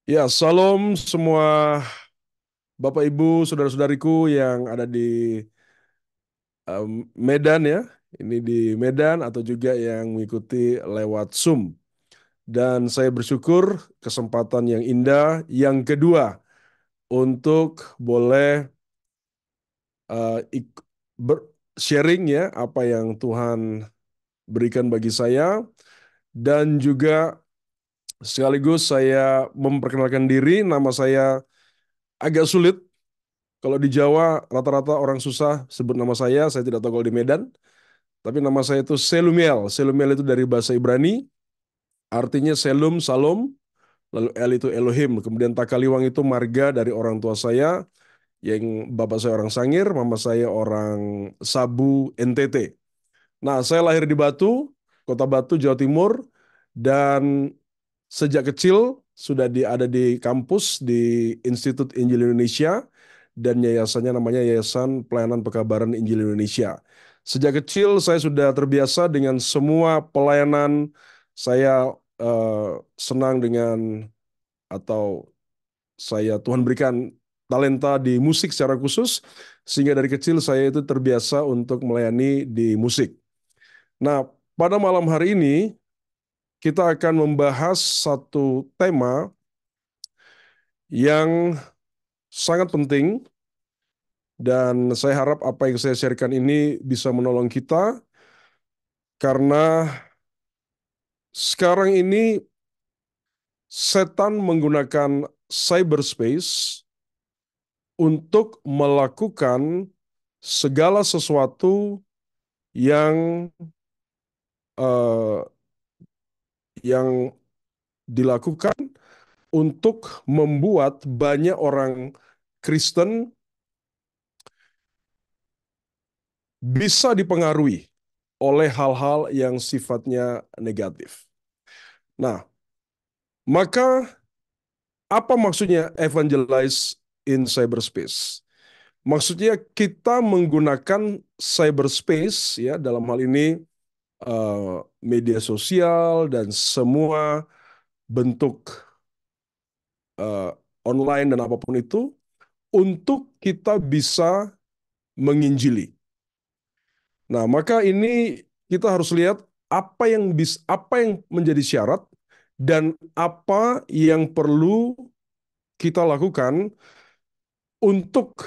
Ya, salam semua Bapak Ibu, saudara-saudariku yang ada di Medan ya. Ini di Medan atau juga yang mengikuti lewat Zoom. Dan saya bersyukur kesempatan yang indah yang kedua untuk boleh eh, ik- sharing ya apa yang Tuhan berikan bagi saya dan juga sekaligus saya memperkenalkan diri. Nama saya agak sulit. Kalau di Jawa rata-rata orang susah sebut nama saya tidak tahu kalau di Medan. Tapi nama saya itu Selumiel. Selumiel itu dari bahasa Ibrani, artinya Selum, Salom, lalu El itu Elohim. Kemudian Takaliwang itu marga dari orang tua saya, yang bapak saya orang Sangir, mama saya orang Sabu, NTT. Nah, saya lahir di Batu, Kota Batu, Jawa Timur, dan sejak kecil sudah ada di kampus di Institut Injil Indonesia dan yayasannya namanya Yayasan Pelayanan Pekabaran Injil Indonesia. Sejak kecil saya sudah terbiasa dengan semua pelayanan. Saya senang dengan atau Tuhan berikan talenta di musik secara khusus sehingga dari kecil saya itu terbiasa untuk melayani di musik. Nah, pada malam hari ini kita akan membahas satu tema yang sangat penting dan saya harap apa yang saya sharekan ini bisa menolong kita karena sekarang ini setan menggunakan cyberspace untuk melakukan segala sesuatu yang eh, yang dilakukan untuk membuat banyak orang Kristen bisa dipengaruhi oleh hal-hal yang sifatnya negatif. Nah, maka apa maksudnya evangelize in cyberspace? Maksudnya kita menggunakan cyberspace ya dalam hal ini media sosial dan semua bentuk eh, online dan apapun itu untuk kita bisa menginjili. Nah, maka ini kita harus lihat apa yang menjadi syarat dan apa yang perlu kita lakukan untuk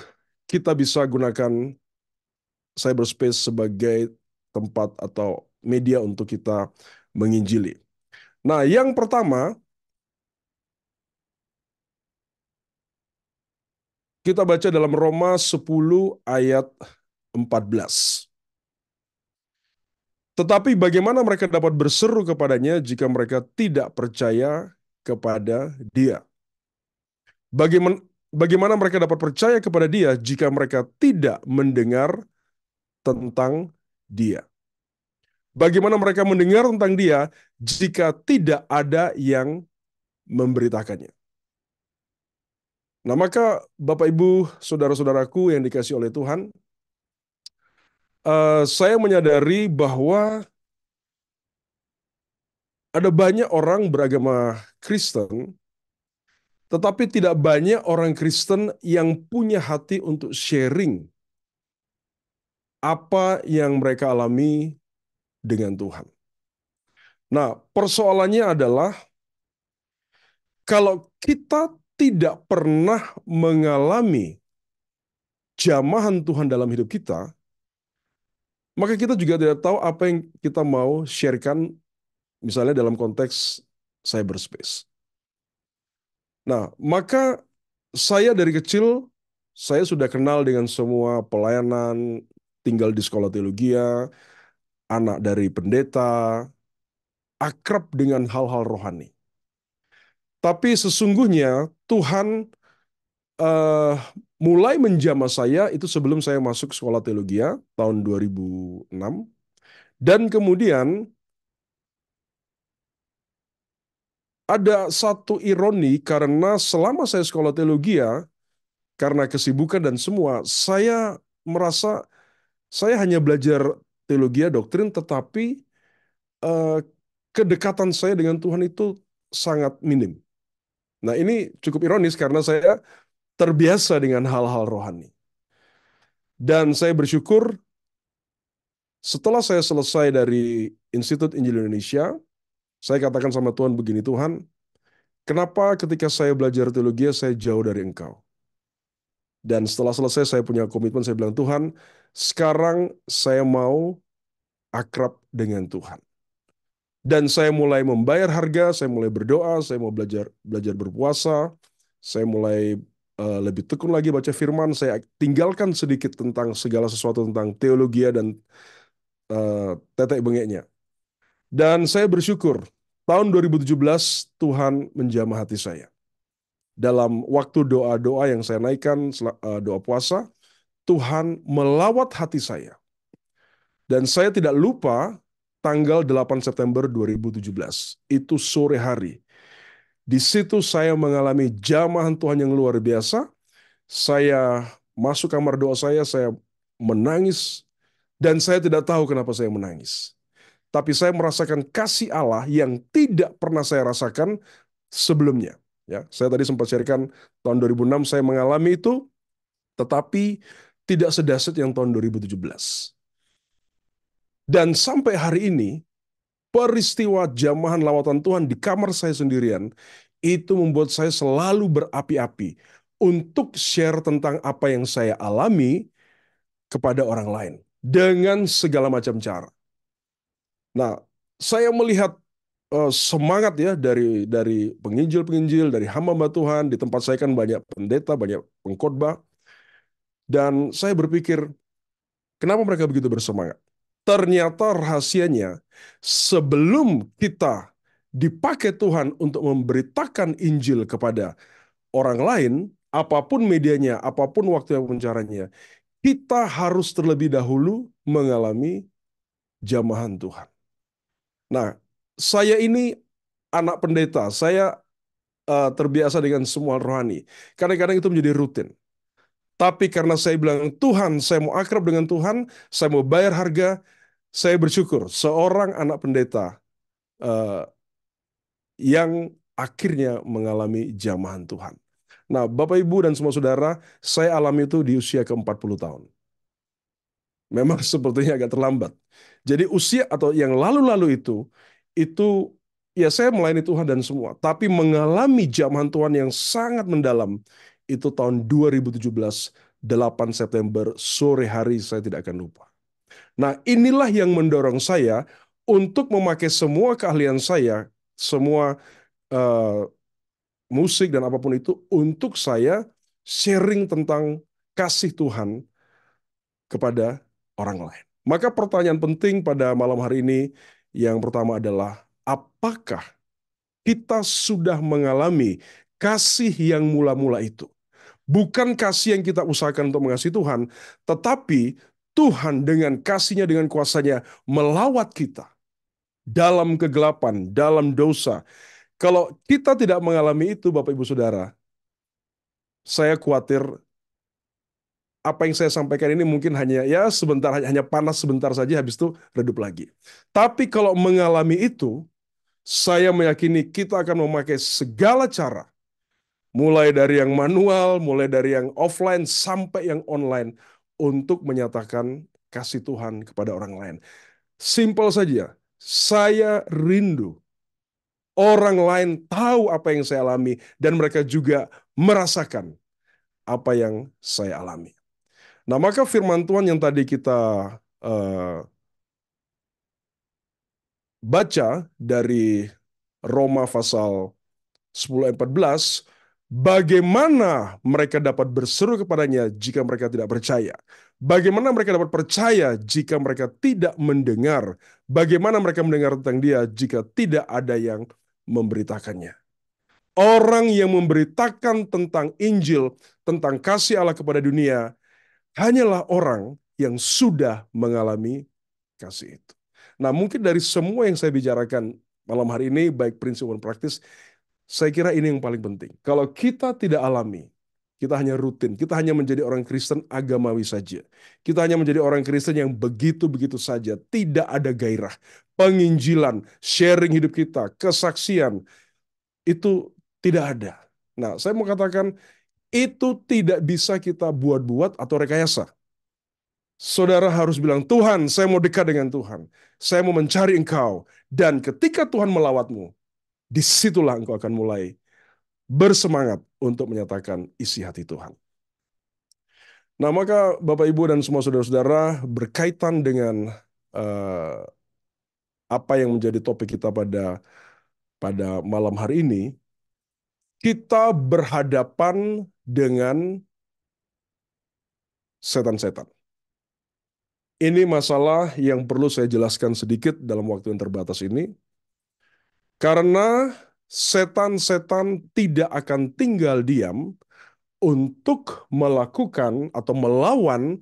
kita bisa gunakan cyberspace sebagai tempat atau media untuk kita menginjili. Nah, yang pertama, kita baca dalam Roma 10 ayat 14. Tetapi bagaimana mereka dapat berseru kepadanya jika mereka tidak percaya kepada dia? Bagaimana, bagaimana mereka dapat percaya kepada dia jika mereka tidak mendengar tentang dia? Bagaimana mereka mendengar tentang dia jika tidak ada yang memberitakannya? Nah, maka Bapak Ibu, saudara-saudaraku yang dikasih oleh Tuhan, saya menyadari bahwa ada banyak orang beragama Kristen, tetapi tidak banyak orang Kristen yang punya hati untuk sharing apa yang mereka alami dengan Tuhan. Nah, persoalannya adalah kalau kita tidak pernah mengalami jamahan Tuhan dalam hidup kita, maka kita juga tidak tahu apa yang kita mau sharekan misalnya dalam konteks cyberspace. Nah, maka saya dari kecil, saya sudah kenal dengan semua pelayanan, tinggal di sekolah teologi, anak dari pendeta, akrab dengan hal-hal rohani. Tapi sesungguhnya Tuhan eh, mulai menjamah saya itu sebelum saya masuk sekolah teologi tahun 2006. Dan kemudian ada satu ironi karena selama saya sekolah teologi karena kesibukan dan semua, saya merasa saya hanya belajar teologi doktrin, tetapi eh, kedekatan saya dengan Tuhan itu sangat minim. Nah, ini cukup ironis karena saya terbiasa dengan hal-hal rohani. Dan saya bersyukur setelah saya selesai dari Institut Injil Indonesia, saya katakan sama Tuhan begini, Tuhan, kenapa ketika saya belajar teologi saya jauh dari Engkau? Dan setelah selesai saya punya komitmen, saya bilang, Tuhan, sekarang saya mau akrab dengan Tuhan. Dan saya mulai membayar harga, saya mulai berdoa, saya mau belajar belajar berpuasa, saya mulai lebih tekun lagi baca firman, saya tinggalkan sedikit tentang segala sesuatu tentang teologi dan tetek bengeknya. Dan saya bersyukur, tahun 2017 Tuhan menjamah hati saya. Dalam waktu doa-doa yang saya naikkan, doa puasa, Tuhan melawat hati saya. Dan saya tidak lupa tanggal 8 September 2017. Itu sore hari. Di situ saya mengalami jamahan Tuhan yang luar biasa. Saya masuk kamar doa saya menangis, dan saya tidak tahu kenapa saya menangis. Tapi saya merasakan kasih Allah yang tidak pernah saya rasakan sebelumnya. Ya, saya tadi sempat sharekan tahun 2006 saya mengalami itu, tetapi tidak sedahsyat yang tahun 2017. Dan sampai hari ini, peristiwa jamahan lawatan Tuhan di kamar saya sendirian, itu membuat saya selalu berapi-api untuk share tentang apa yang saya alami kepada orang lain. Dengan segala macam cara. Nah, saya melihat semangat ya dari penginjil-penginjil, dari hamba-hamba Tuhan. Di tempat saya kan banyak pendeta, banyak pengkhotbah. Dan saya berpikir, kenapa mereka begitu bersemangat? Ternyata rahasianya, sebelum kita dipakai Tuhan untuk memberitakan Injil kepada orang lain, apapun medianya, apapun waktu yang caranya, kita harus terlebih dahulu mengalami jamahan Tuhan. Nah, saya ini anak pendeta, saya terbiasa dengan semua rohani. Kadang-kadang itu menjadi rutin. Tapi karena saya bilang, Tuhan, saya mau akrab dengan Tuhan, saya mau bayar harga, saya bersyukur seorang anak pendeta eh, yang akhirnya mengalami jamahan Tuhan. Nah, Bapak Ibu dan semua saudara, saya alami itu di usia ke-40 tahun. Memang sepertinya agak terlambat. Jadi usia atau yang lalu-lalu itu ya saya melayani Tuhan dan semua. Tapi mengalami jamahan Tuhan yang sangat mendalam, itu tahun 2017, 8 September, sore hari saya tidak akan lupa. Nah, inilah yang mendorong saya untuk memakai semua keahlian saya, semua eh, musik dan apapun itu, untuk saya sharing tentang kasih Tuhan kepada orang lain. Maka pertanyaan penting pada malam hari ini yang pertama adalah, apakah kita sudah mengalami kasih yang mula-mula itu? Bukan kasih yang kita usahakan untuk mengasihi Tuhan, tetapi Tuhan dengan kasihnya, dengan kuasanya melawat kita dalam kegelapan, dalam dosa. Kalau kita tidak mengalami itu, Bapak Ibu Saudara, saya khawatir apa yang saya sampaikan ini mungkin hanya ya sebentar, hanya panas sebentar saja, habis itu redup lagi. Tapi kalau mengalami itu, saya meyakini kita akan memakai segala cara, mulai dari yang manual, mulai dari yang offline sampai yang online, untuk menyatakan kasih Tuhan kepada orang lain. Simpel saja, saya rindu orang lain tahu apa yang saya alami dan mereka juga merasakan apa yang saya alami. Nah, maka firman Tuhan yang tadi kita eh, baca dari Roma pasal 10 ayat 14, bagaimana mereka dapat berseru kepadanya jika mereka tidak percaya? Bagaimana mereka dapat percaya jika mereka tidak mendengar? Bagaimana mereka mendengar tentang dia jika tidak ada yang memberitakannya? Orang yang memberitakan tentang Injil, tentang kasih Allah kepada dunia, hanyalah orang yang sudah mengalami kasih itu. Nah, mungkin dari semua yang saya bicarakan malam hari ini, baik prinsip maupun praktis, saya kira ini yang paling penting. Kalau kita tidak alami, kita hanya rutin, kita hanya menjadi orang Kristen agamawi saja. Kita hanya menjadi orang Kristen yang begitu-begitu saja, tidak ada gairah. Penginjilan, sharing hidup kita, kesaksian, itu tidak ada. Nah, saya mau katakan itu tidak bisa kita buat-buat atau rekayasa. Saudara harus bilang, Tuhan, saya mau dekat dengan Tuhan. Saya mau mencari Engkau. Dan ketika Tuhan melawatmu, disitulah engkau akan mulai bersemangat untuk menyatakan isi hati Tuhan. Nah, maka Bapak, Ibu, dan semua saudara-saudara berkaitan dengan eh, apa yang menjadi topik kita pada malam hari ini, kita berhadapan dengan setan-setan. Ini masalah yang perlu saya jelaskan sedikit dalam waktu yang terbatas ini, karena setan-setan tidak akan tinggal diam untuk melakukan atau melawan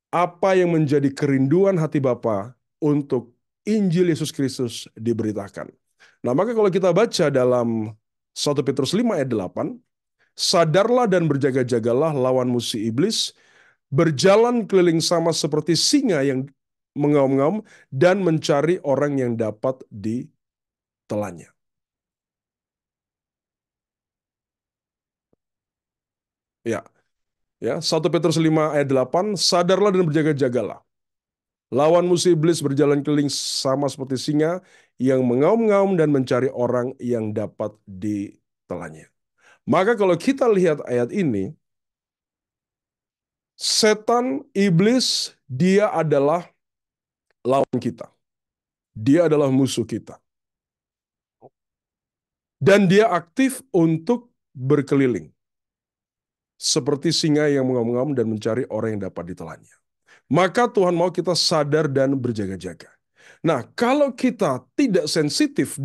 apa yang menjadi kerinduan hati Bapa untuk Injil Yesus Kristus diberitakan. Nah, maka kalau kita baca dalam 1 Petrus 5 ayat 8, sadarlah dan berjaga-jagalah lawan musuh iblis, berjalan keliling sama seperti singa yang mengaum-ngaum dan mencari orang yang dapat ditelannya. Ya, ya, 1 Petrus 5 ayat 8, sadarlah dan berjaga-jagalah. Lawan musuh iblis berjalan keliling sama seperti singa yang mengaum-ngaum dan mencari orang yang dapat ditelannya. Maka kalau kita lihat ayat ini, setan, iblis, dia adalah lawan kita. Dia adalah musuh kita. Dan dia aktif untuk berkeliling. Seperti singa yang mengaum-ngaum dan mencari orang yang dapat ditelannya. Maka Tuhan mau kita sadar dan berjaga-jaga. Nah, kalau kita tidak sensitif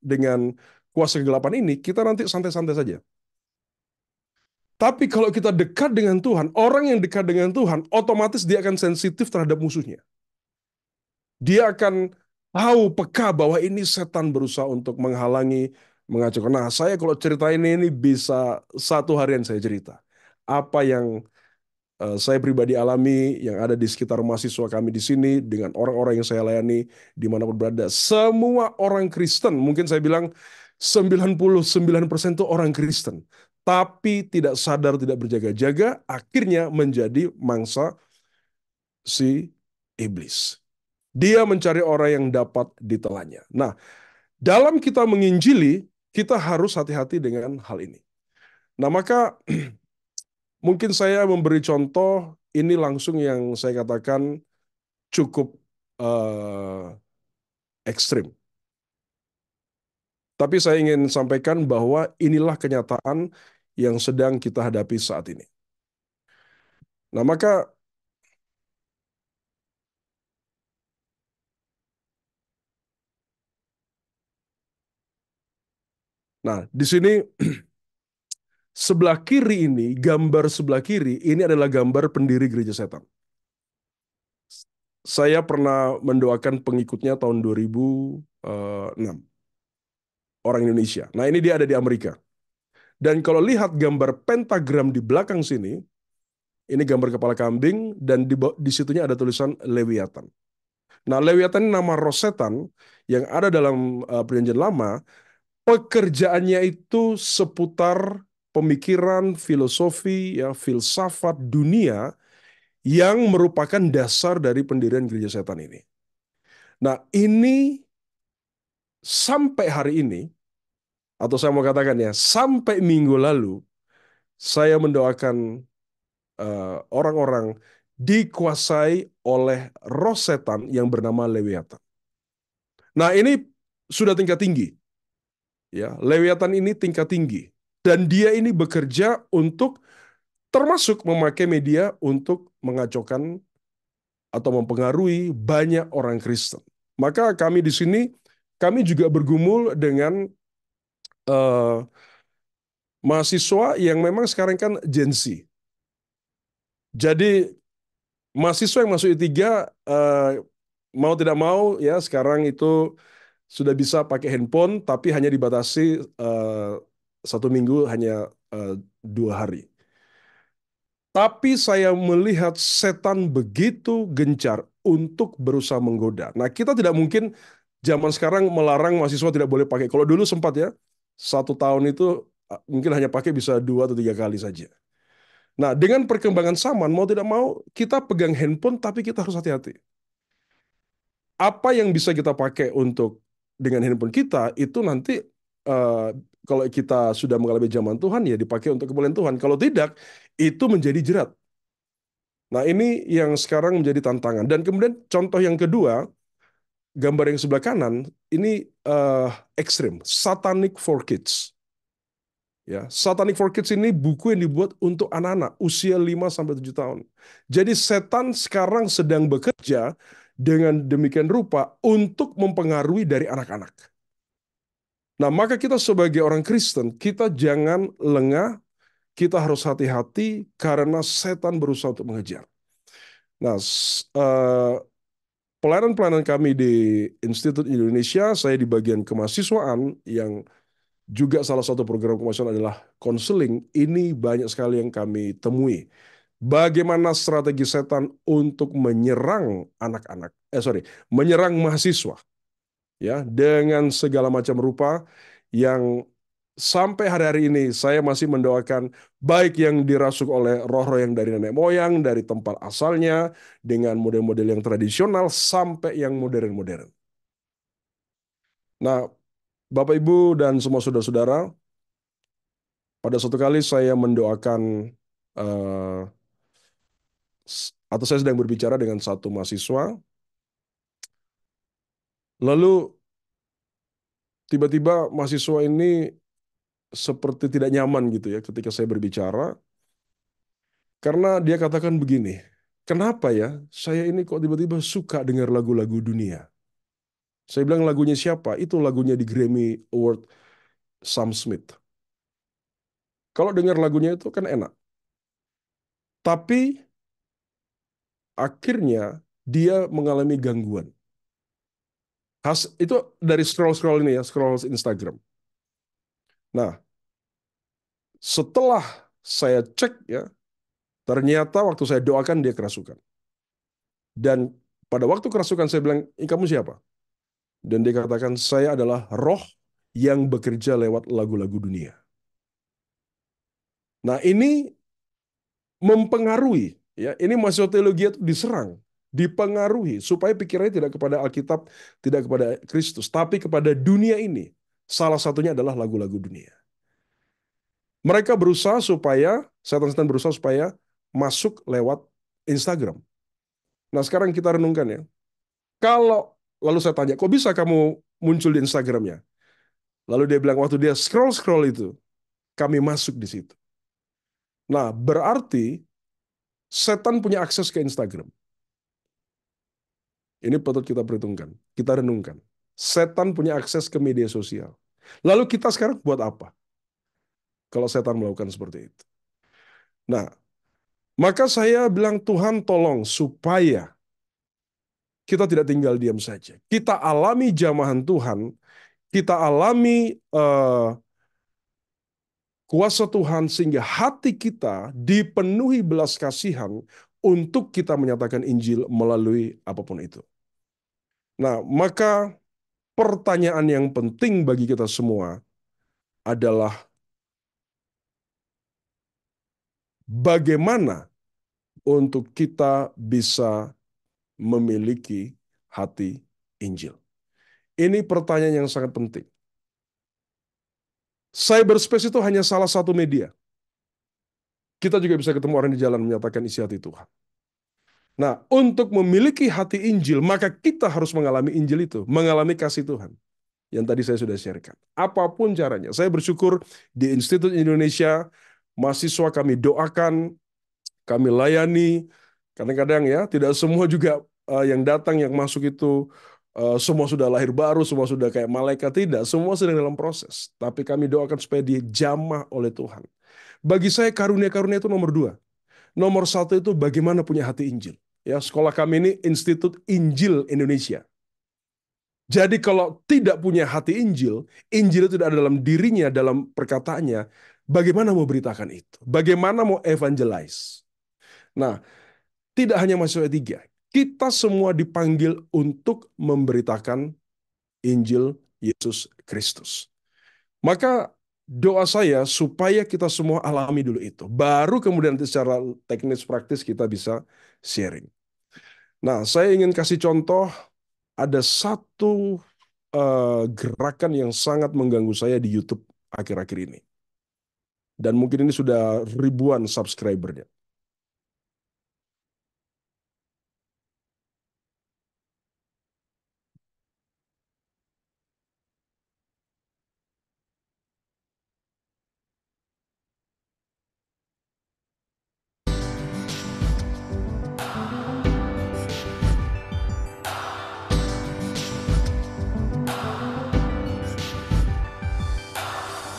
dengan kuasa kegelapan ini, kita nanti santai-santai saja. Tapi kalau kita dekat dengan Tuhan, orang yang dekat dengan Tuhan, otomatis dia akan sensitif terhadap musuhnya. Dia akan tahu peka bahwa ini setan berusaha untuk menghalangi, mengacaukan. Nah, saya kalau cerita ini bisa satu harian saya cerita. Apa yang saya pribadi alami, yang ada di sekitar mahasiswa kami di sini, dengan orang-orang yang saya layani, dimanapun berada. Semua orang Kristen, mungkin saya bilang 99% itu orang Kristen. Tapi tidak sadar, tidak berjaga-jaga, akhirnya menjadi mangsa si iblis. Dia mencari orang yang dapat ditelannya. Nah, dalam kita menginjili, kita harus hati-hati dengan hal ini. Nah, maka mungkin saya memberi contoh ini langsung yang saya katakan cukup eh, ekstrim. Tapi saya ingin sampaikan bahwa inilah kenyataan yang sedang kita hadapi saat ini. Nah, maka di sini sebelah kiri ini, gambar sebelah kiri ini adalah gambar pendiri gereja setan. Saya pernah mendoakan pengikutnya tahun 2006, orang Indonesia. Nah, ini dia ada di Amerika. Dan kalau lihat gambar pentagram di belakang sini, ini gambar kepala kambing, dan di situnya ada tulisan Lewiatan. Nah, Lewiatan ini nama roh setan yang ada dalam Perjanjian Lama. Pekerjaannya itu seputar pemikiran, filosofi, ya, filsafat dunia yang merupakan dasar dari pendirian gereja setan ini. Nah, ini sampai hari ini, atau saya mau katakan ya, sampai minggu lalu, saya mendoakan orang-orang dikuasai oleh roh setan yang bernama Lewiatan. Nah, ini sudah tingkat tinggi. Ya, Lewiatan ini tingkat tinggi. Dan dia ini bekerja untuk termasuk memakai media untuk mengacaukan atau mempengaruhi banyak orang Kristen. Maka kami di sini, kami juga bergumul dengan uh, mahasiswa yang memang sekarang kan Gen Z. Jadi mahasiswa yang masuk I3 mau tidak mau ya sekarang itu sudah bisa pakai handphone, tapi hanya dibatasi 1 minggu hanya 2 hari. Tapi saya melihat setan begitu gencar untuk berusaha menggoda. Nah, kita tidak mungkin zaman sekarang melarang mahasiswa tidak boleh pakai. Kalau dulu sempat ya, 1 tahun itu mungkin hanya pakai bisa 2 atau 3 kali saja. Nah, dengan perkembangan zaman, mau tidak mau, kita pegang handphone, tapi kita harus hati-hati. Apa yang bisa kita pakai untuk dengan handphone kita, itu nanti eh, kalau kita sudah mengalami zaman Tuhan, ya dipakai untuk kemuliaan Tuhan. Kalau tidak, itu menjadi jerat. Nah, ini yang sekarang menjadi tantangan. Dan kemudian contoh yang kedua, gambar yang sebelah kanan, ini ekstrim, Satanic for Kids. Ya, Satanic for Kids ini buku yang dibuat untuk anak-anak usia 5 sampai 7 tahun. Jadi setan sekarang sedang bekerja dengan demikian rupa untuk mempengaruhi dari anak-anak. Nah, maka kita sebagai orang Kristen, kita jangan lengah, kita harus hati-hati karena setan berusaha untuk mengejar. Nah, pelayanan-pelayanan kami di Institut Indonesia, saya di bagian kemahasiswaan yang juga salah satu program kemahasiswaan adalah konseling. Ini banyak sekali yang kami temui. Bagaimana strategi setan untuk menyerang anak-anak, menyerang mahasiswa, ya, dengan segala macam rupa yang sampai hari-hari ini saya masih mendoakan baik yang dirasuk oleh roh-roh yang dari nenek moyang, dari tempat asalnya, dengan model-model yang tradisional sampai yang modern-modern. Nah, Bapak Ibu dan semua saudara-saudara, pada suatu kali saya mendoakan eh, atau saya sedang berbicara dengan satu mahasiswa, lalu tiba-tiba mahasiswa ini seperti tidak nyaman gitu ya ketika saya berbicara, karena dia katakan begini, kenapa ya saya ini kok tiba-tiba suka dengar lagu-lagu dunia? Saya bilang lagunya siapa? Itu lagunya di Grammy Award Sam Smith. Kalau dengar lagunya itu kan enak. Tapi akhirnya dia mengalami gangguan. Itu dari scroll-scroll ini ya, scroll Instagram. Nah, setelah saya cek ya, ternyata waktu saya doakan dia kerasukan. Dan pada waktu kerasukan saya bilang, "Ini kamu siapa?" Dan dia katakan, "Saya adalah roh yang bekerja lewat lagu-lagu dunia." Nah, ini mempengaruhi, ya. Ini mahasiswa teologi itu diserang, dipengaruhi supaya pikirannya tidak kepada Alkitab, tidak kepada Kristus, tapi kepada dunia ini. Salah satunya adalah lagu-lagu dunia. Mereka berusaha supaya, setan-setan berusaha supaya masuk lewat Instagram. Nah, sekarang kita renungkan ya. Kalau, lalu saya tanya, kok bisa kamu muncul di Instagramnya? Lalu dia bilang, waktu dia scroll-scroll itu, kami masuk di situ. Nah, berarti setan punya akses ke Instagram. Ini patut kita perhitungkan, kita renungkan. Setan punya akses ke media sosial. Lalu kita sekarang buat apa kalau setan melakukan seperti itu? Nah, maka saya bilang, Tuhan tolong supaya kita tidak tinggal diam saja. Kita alami jamahan Tuhan, kita alami kuasa Tuhan sehingga hati kita dipenuhi belas kasihan untuk kita menyatakan Injil melalui apapun itu. Nah, maka pertanyaan yang penting bagi kita semua adalah bagaimana untuk kita bisa memiliki hati Injil. Ini pertanyaan yang sangat penting. Cyberspace itu hanya salah satu media. Kita juga bisa ketemu orang di jalan menyatakan isi hati Tuhan. Nah, untuk memiliki hati Injil, maka kita harus mengalami Injil itu, mengalami kasih Tuhan. Yang tadi saya sudah sharekan. Apapun caranya. Saya bersyukur di Institut Indonesia, mahasiswa kami doakan, kami layani. Kadang-kadang ya, tidak semua juga yang datang, yang masuk itu, semua sudah lahir baru, semua sudah kayak malaikat. Tidak, semua sedang dalam proses. Tapi kami doakan supaya dijamah oleh Tuhan. Bagi saya karunia-karunia itu nomor 2. Nomor 1 itu bagaimana punya hati Injil. Ya, sekolah kami ini Institut Injil Indonesia. Jadi kalau tidak punya hati Injil, Injil itu tidak ada dalam dirinya, dalam perkataannya, bagaimana mau beritakan itu? Bagaimana mau evangelize? Nah, tidak hanya mahasiswa tiga, kita semua dipanggil untuk memberitakan Injil Yesus Kristus. Maka doa saya supaya kita semua alami dulu itu. Baru kemudian nanti secara teknis praktis kita bisa sharing. Nah, saya ingin kasih contoh, ada satu gerakan yang sangat mengganggu saya di YouTube akhir-akhir ini. Dan mungkin ini sudah ribuan subscribernya.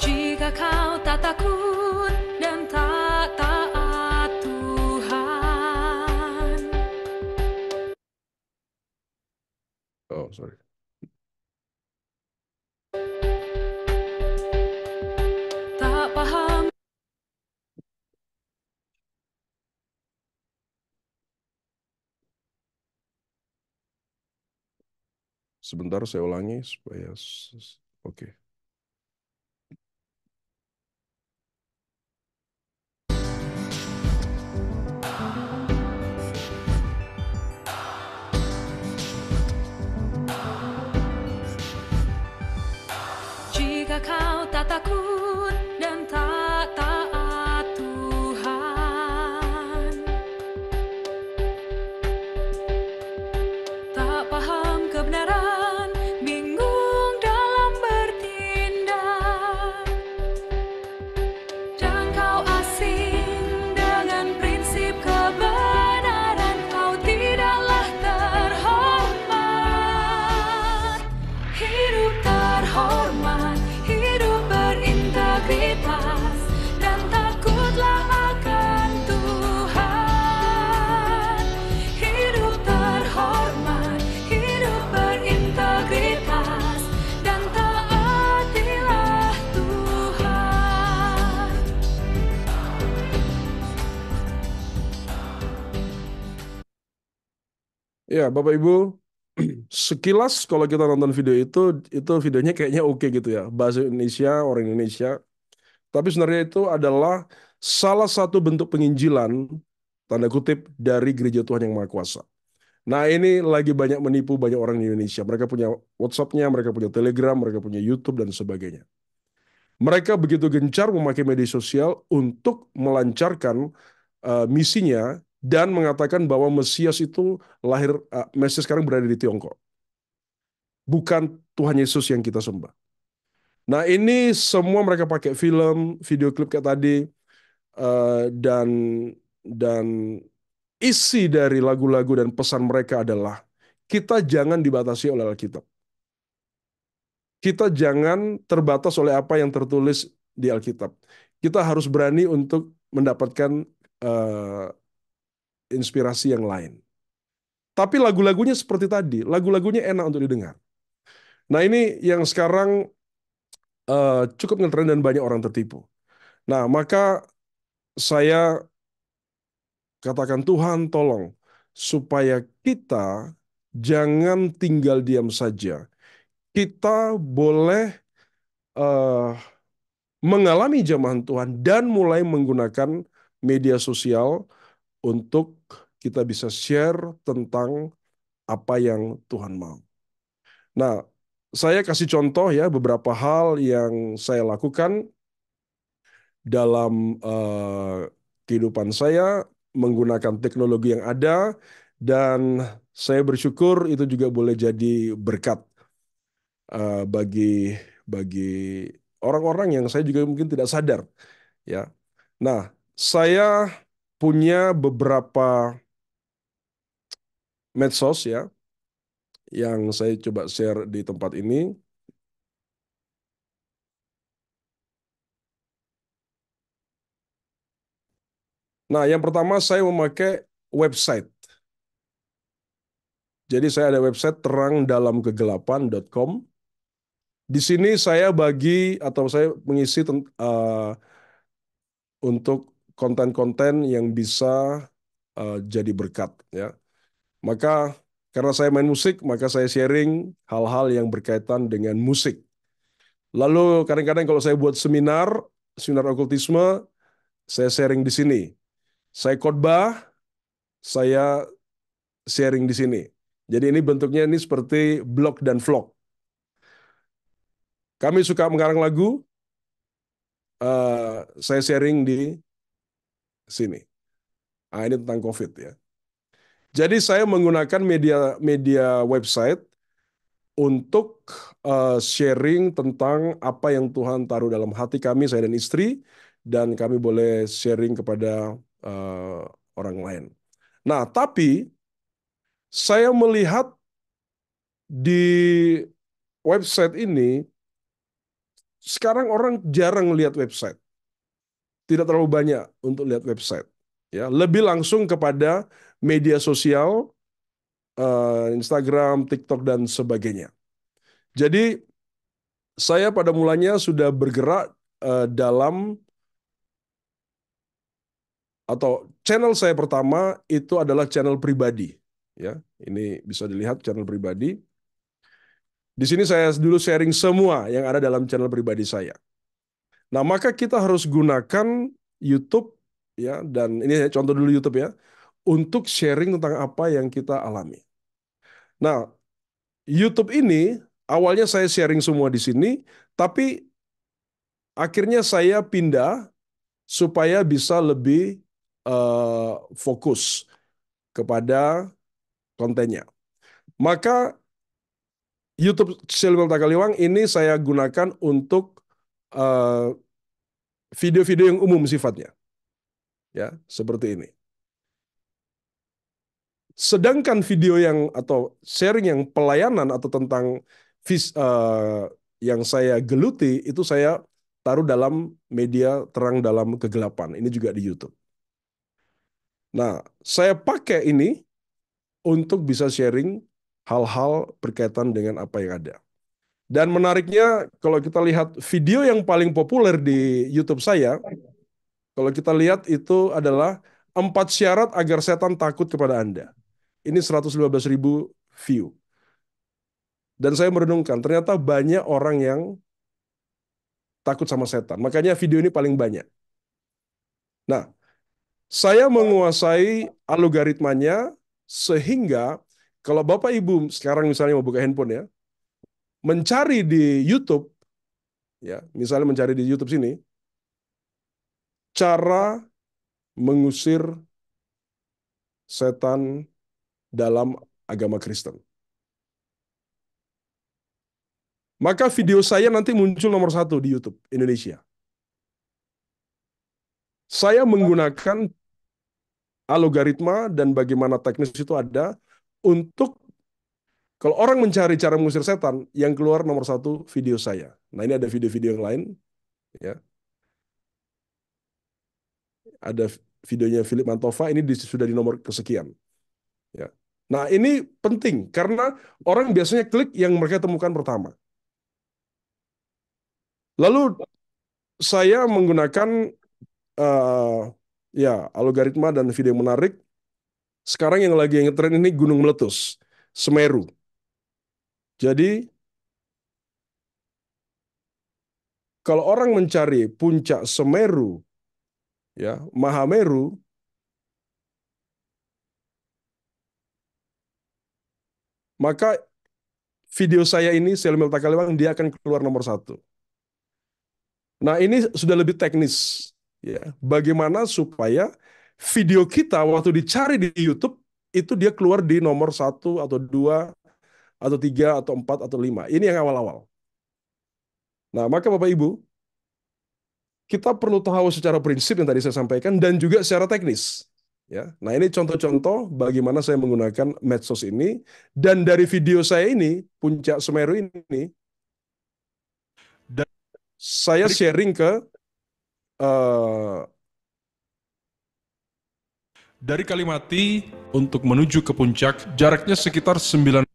Jika kau tak takut dan tak taat Tuhan, Oh, sorry. tak paham Sebentar saya ulangi supaya oke. jika kau tak takut dan tak taat Tuhan, tak paham kebenaran, bingung dalam bertindak, dan kau asing dengan prinsip kebenaran, kau tidaklah terhormat. Hidup terhormat, hidup berintegritas, dan takutlah akan Tuhan. Hidup terhormat, hidup berintegritas, dan taatilah Tuhan. Ya, Bapak Ibu, sekilas kalau kita nonton video itu videonya kayaknya oke gitu ya. Bahasa Indonesia, orang Indonesia. Tapi sebenarnya itu adalah salah satu bentuk penginjilan, tanda kutip, dari gereja Tuhan yang Maha Kuasa. Nah, ini lagi banyak menipu banyak orang di Indonesia. Mereka punya WhatsApp-nya, mereka punya Telegram, mereka punya YouTube, dan sebagainya. Mereka begitu gencar memakai media sosial untuk melancarkan misinya dan mengatakan bahwa Mesias itu lahir, Mesias sekarang berada di Tiongkok. Bukan Tuhan Yesus yang kita sembah. Nah, ini semua mereka pakai film, video klip kayak tadi, dan isi dari lagu-lagu dan pesan mereka adalah kita jangan dibatasi oleh Alkitab. Kita jangan terbatas oleh apa yang tertulis di Alkitab. Kita harus berani untuk mendapatkan uh, inspirasi yang lain. Tapi lagu-lagunya seperti tadi, lagu-lagunya enak untuk didengar. Nah, ini yang sekarang cukup ngetren dan banyak orang tertipu. Nah, maka saya katakan, Tuhan tolong supaya kita jangan tinggal diam saja. Kita boleh eh, mengalami jamahan Tuhan dan mulai menggunakan media sosial untuk kita bisa share tentang apa yang Tuhan mau. Nah, saya kasih contoh ya beberapa hal yang saya lakukan dalam kehidupan saya menggunakan teknologi yang ada, dan saya bersyukur itu juga boleh jadi berkat bagi bagi orang-orang yang saya juga mungkin tidak sadar ya. Nah, saya punya beberapa medsos ya yang saya coba share di tempat ini. Nah, yang pertama saya memakai website. Jadi saya ada website terangdalamkegelapan.com. Di sini saya bagi atau saya mengisi untuk konten-konten yang bisa jadi berkat ya. Maka karena saya main musik, maka saya sharing hal-hal yang berkaitan dengan musik. Lalu kadang-kadang kalau saya buat seminar okultisme, saya sharing di sini. Saya khotbah, saya sharing di sini. Jadi ini bentuknya ini seperti blog dan vlog. Kami suka mengarang lagu, saya sharing di sini. Nah, ini tentang COVID ya. Jadi saya menggunakan media media website untuk sharing tentang apa yang Tuhan taruh dalam hati kami, saya dan istri, dan kami boleh sharing kepada eh, orang lain. Nah, tapi saya melihat di website ini, sekarang orang jarang lihat website. Tidak terlalu banyak untuk lihat website. Ya, lebih langsung kepada media sosial, Instagram, TikTok, dan sebagainya. Jadi, saya pada mulanya sudah bergerak dalam atau channel saya pertama itu adalah channel pribadi. Ya, ini bisa dilihat channel pribadi. Di sini saya dulu sharing semua yang ada dalam channel pribadi saya. Nah, maka kita harus gunakan YouTube ya, dan ini contoh dulu YouTube ya, untuk sharing tentang apa yang kita alami. Nah, YouTube ini awalnya saya sharing semua di sini, tapi akhirnya saya pindah supaya bisa lebih fokus kepada kontennya. Maka YouTube Silmil Takaliwang ini saya gunakan untuk eh, video-video yang umum sifatnya, ya seperti ini. Sedangkan video yang atau sharing yang pelayanan atau tentang yang saya geluti itu saya taruh dalam media terang dalam kegelapan. Ini juga di YouTube. Nah, saya pakai ini untuk bisa sharing hal-hal berkaitan dengan apa yang ada. Dan menariknya, kalau kita lihat video yang paling populer di YouTube saya, kalau kita lihat itu adalah 4 syarat agar setan takut kepada Anda. Ini 115.000 view. Dan saya merenungkan, ternyata banyak orang yang takut sama setan. Makanya video ini paling banyak. Nah, saya menguasai algoritmanya sehingga kalau Bapak Ibu sekarang misalnya mau buka handphone ya, mencari di YouTube, ya, misalnya mencari di YouTube sini, cara mengusir setan dalam agama Kristen. Maka video saya nanti muncul nomor 1 di YouTube Indonesia. Saya menggunakan algoritma dan bagaimana teknis itu ada untuk kalau orang mencari cara mengusir setan, yang keluar nomor 1 video saya. Nah, ini ada video-video yang lain, ya. Ada videonya Philip Mantova, ini sudah di nomor kesekian, ya. Nah, ini penting karena orang biasanya klik yang mereka temukan pertama. Lalu saya menggunakan uh, ya algoritma dan video yang menarik. Sekarang yang lagi ngetren ini gunung meletus, Semeru. Jadi kalau orang mencari puncak Semeru, ya Mahameru, maka video saya ini Selmil Takaliwang dia akan keluar nomor 1. Nah, ini sudah lebih teknis, ya. Bagaimana supaya video kita waktu dicari di YouTube itu dia keluar di nomor 1 atau 2 atau 3 atau 4 atau 5. Ini yang awal-awal. Nah, maka Bapak Ibu, kita perlu tahu secara prinsip yang tadi saya sampaikan dan juga secara teknis. Ya, nah ini contoh-contoh bagaimana saya menggunakan medsos ini dan dari video saya ini Puncak Semeru ini dan saya sharing ke eh, dari Kalimati untuk menuju ke puncak jaraknya sekitar 9.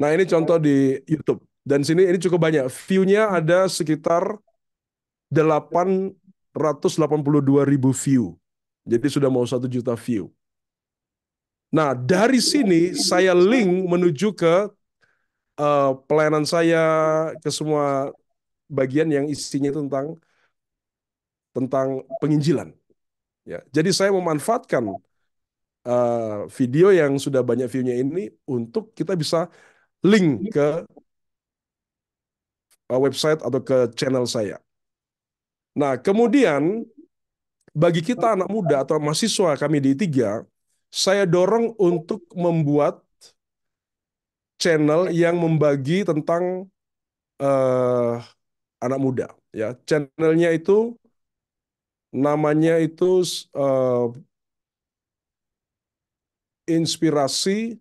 Nah, ini contoh di YouTube. Dan sini ini cukup banyak. View-nya ada sekitar 882.000 view. Jadi sudah mau 1 juta view. Nah, dari sini saya link menuju ke pelayanan saya, ke semua bagian yang isinya itu tentang penginjilan. Ya, jadi saya memanfaatkan video yang sudah banyak view-nya ini untuk kita bisa link ke website atau ke channel saya. Nah, kemudian bagi kita anak muda atau mahasiswa kami di tiga, saya dorong untuk membuat channel yang membagi tentang eh, anak muda. Ya, channelnya itu namanya itu eh, inspirasi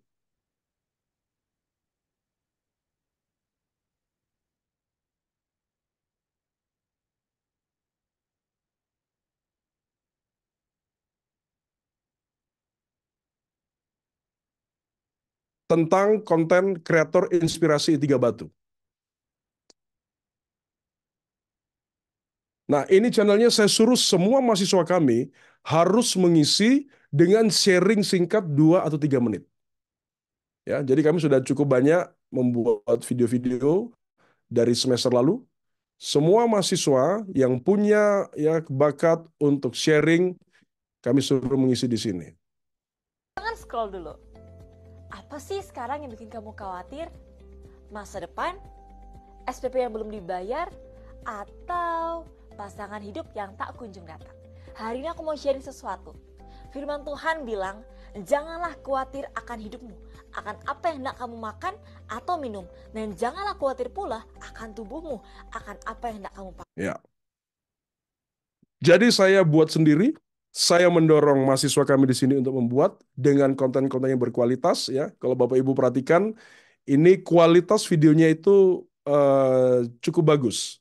tentang konten kreator inspirasi Tiga Batu. Nah, ini channelnya saya suruh semua mahasiswa kami harus mengisi dengan sharing singkat 2 atau 3 menit. Ya, jadi kami sudah cukup banyak membuat video-video dari semester lalu. Semua mahasiswa yang punya ya bakat untuk sharing, kami suruh mengisi di sini. Jangan scroll dulu. Apa sih sekarang yang bikin kamu khawatir? Masa depan? SPP yang belum dibayar? Atau pasangan hidup yang tak kunjung datang? Hari ini aku mau sharing sesuatu. Firman Tuhan bilang, janganlah khawatir akan hidupmu, akan apa yang hendak kamu makan atau minum. Dan janganlah khawatir pula akan tubuhmu, akan apa yang hendak kamu pakai. Ya. Jadi saya buat sendiri, saya mendorong mahasiswa kami di sini untuk membuat dengan konten-konten yang berkualitas ya. Kalau Bapak Ibu perhatikan, ini kualitas videonya itu cukup bagus.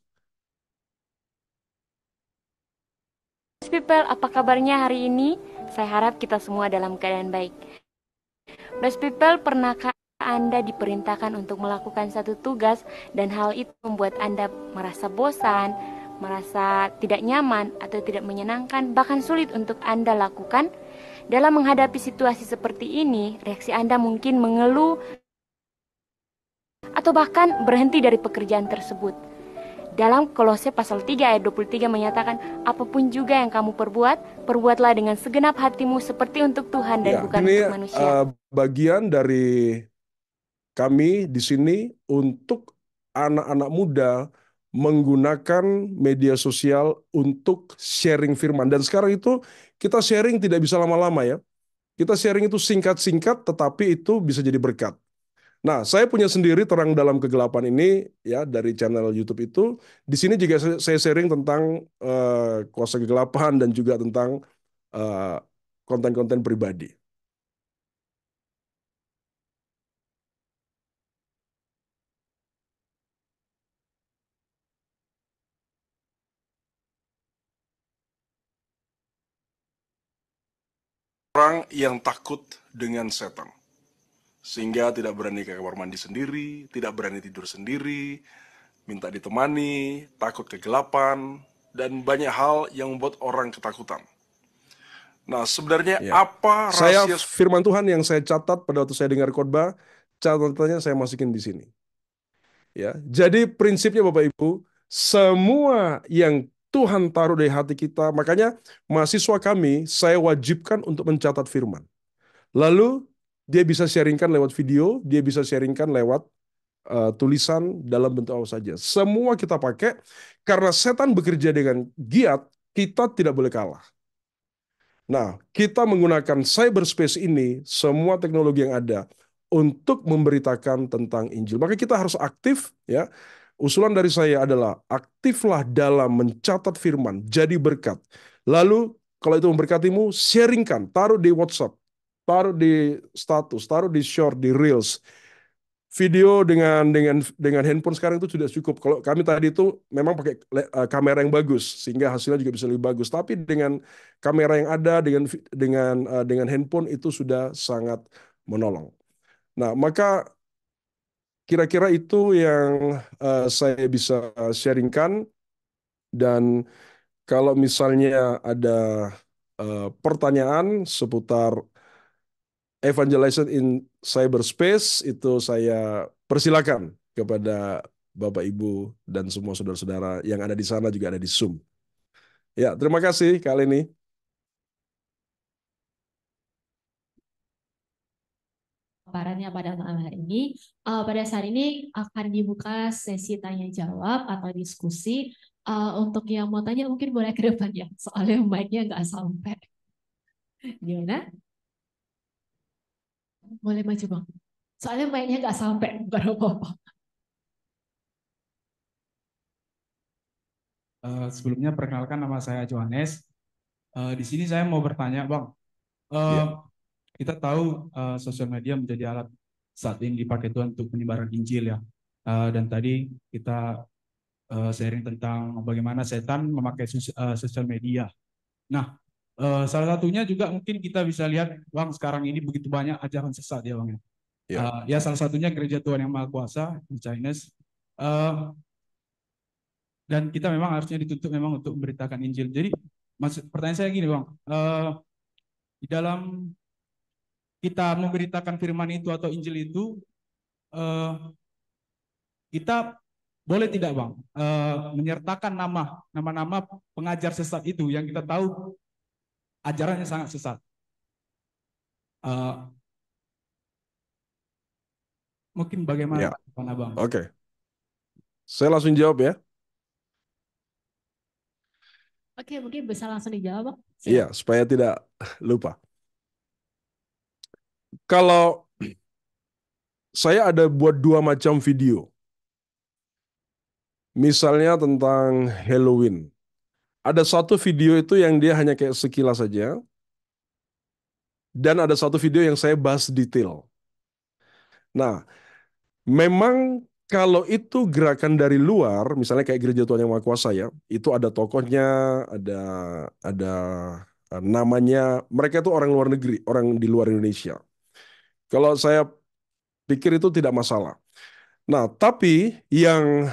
People, apa kabarnya hari ini? Saya harap kita semua dalam keadaan baik. Blessed people, pernahkah Anda diperintahkan untuk melakukan satu tugas dan hal itu membuat Anda merasa bosan, merasa tidak nyaman atau tidak menyenangkan, bahkan sulit untuk Anda lakukan? Dalam menghadapi situasi seperti ini, reaksi Anda mungkin mengeluh atau bahkan berhenti dari pekerjaan tersebut. Dalam Kolose pasal 3 ayat 23 menyatakan, apapun juga yang kamu perbuat, perbuatlah dengan segenap hatimu seperti untuk Tuhan dan Ya, bukan ini untuk manusia. bagian dari kami di sini untuk anak-anak muda menggunakan media sosial untuk sharing firman. Dan sekarang itu kita sharing tidak bisa lama-lama ya. Kita sharing itu singkat-singkat tetapi itu bisa jadi berkat. Nah, saya punya sendiri Terang Dalam Kegelapan ini ya dari channel YouTube itu. Di sini juga saya sharing tentang kuasa kegelapan dan juga tentang eh, konten-konten pribadi. Orang yang takut dengan setan, sehingga tidak berani ke kamar mandi sendiri, tidak berani tidur sendiri, minta ditemani, takut kegelapan, dan banyak hal yang membuat orang ketakutan. Nah, sebenarnya apa rahasia firman Tuhan yang saya catat pada waktu saya dengar khotbah, catatannya saya masukin di sini. Ya, jadi prinsipnya Bapak Ibu, semua yang Tuhan taruh di hati kita, makanya mahasiswa kami saya wajibkan untuk mencatat firman. Lalu dia bisa sharingkan lewat video, dia bisa sharingkan lewat tulisan dalam bentuk apa saja. Semua kita pakai karena setan bekerja dengan giat, kita tidak boleh kalah. Nah, kita menggunakan cyberspace ini, semua teknologi yang ada untuk memberitakan tentang Injil. Maka kita harus aktif ya. Usulan dari saya adalah aktiflah dalam mencatat firman, jadi berkat. Lalu kalau itu memberkatimu, sharingkan, taruh di WhatsApp, taruh di status, taruh di short, di Reels. Video dengan handphone sekarang itu sudah cukup. Kalau kami tadi itu memang pakai kamera yang bagus sehingga hasilnya juga bisa lebih bagus. Tapi dengan kamera yang ada dengan handphone itu sudah sangat menolong. Nah, maka kira-kira itu yang saya bisa sharingkan. Dan kalau misalnya ada pertanyaan seputar evangelization in cyberspace, itu saya persilakan kepada Bapak Ibu dan semua saudara-saudara yang ada di sana juga ada di Zoom. Ya, terima kasih kali ini. Paparannya pada malam hari ini. Pada saat ini akan dibuka sesi tanya jawab atau diskusi. Untuk yang mau tanya mungkin boleh ke depan ya, soalnya mic-nya nggak sampai. Gimana? Boleh maju bang. Soalnya mic-nya nggak sampai, bukan apa-apa. Sebelumnya perkenalkan nama saya Johannes. Di sini saya mau bertanya, Bang. Ya, Kita tahu sosial media menjadi alat saat ini dipakai Tuhan untuk penyebaran Injil ya. Dan tadi kita sharing tentang bagaimana setan memakai sosial media. Nah, salah satunya juga mungkin kita bisa lihat, Bang, sekarang ini begitu banyak ajaran sesat ya, Bang ya. ya, Ya salah satunya Gereja Tuhan Yang Maha Kuasa di Chinese. Dan kita memang harusnya dituntut memang untuk memberitakan Injil. Jadi pertanyaan saya gini, Bang, di dalam kita memberitakan firman itu atau Injil itu, eh, kita boleh tidak, Bang, menyertakan nama-nama pengajar sesat itu yang kita tahu ajarannya sangat sesat. Eh, Mungkin bagaimana ya. tanggapan Abang? Oke. Saya langsung jawab ya. Oke, mungkin bisa langsung dijawab bang. Iya, Siap. supaya tidak lupa. Kalau saya ada buat dua macam video. Misalnya tentang Halloween. Ada satu video itu yang dia hanya kayak sekilas saja. Dan ada satu video yang saya bahas detail. Nah, memang kalau itu gerakan dari luar, misalnya kayak Gereja Tuhan Yang Maha Kuasa ya, itu ada tokohnya, ada namanya. Mereka itu orang luar negeri, orang di luar Indonesia. Kalau saya pikir itu tidak masalah. Nah, tapi yang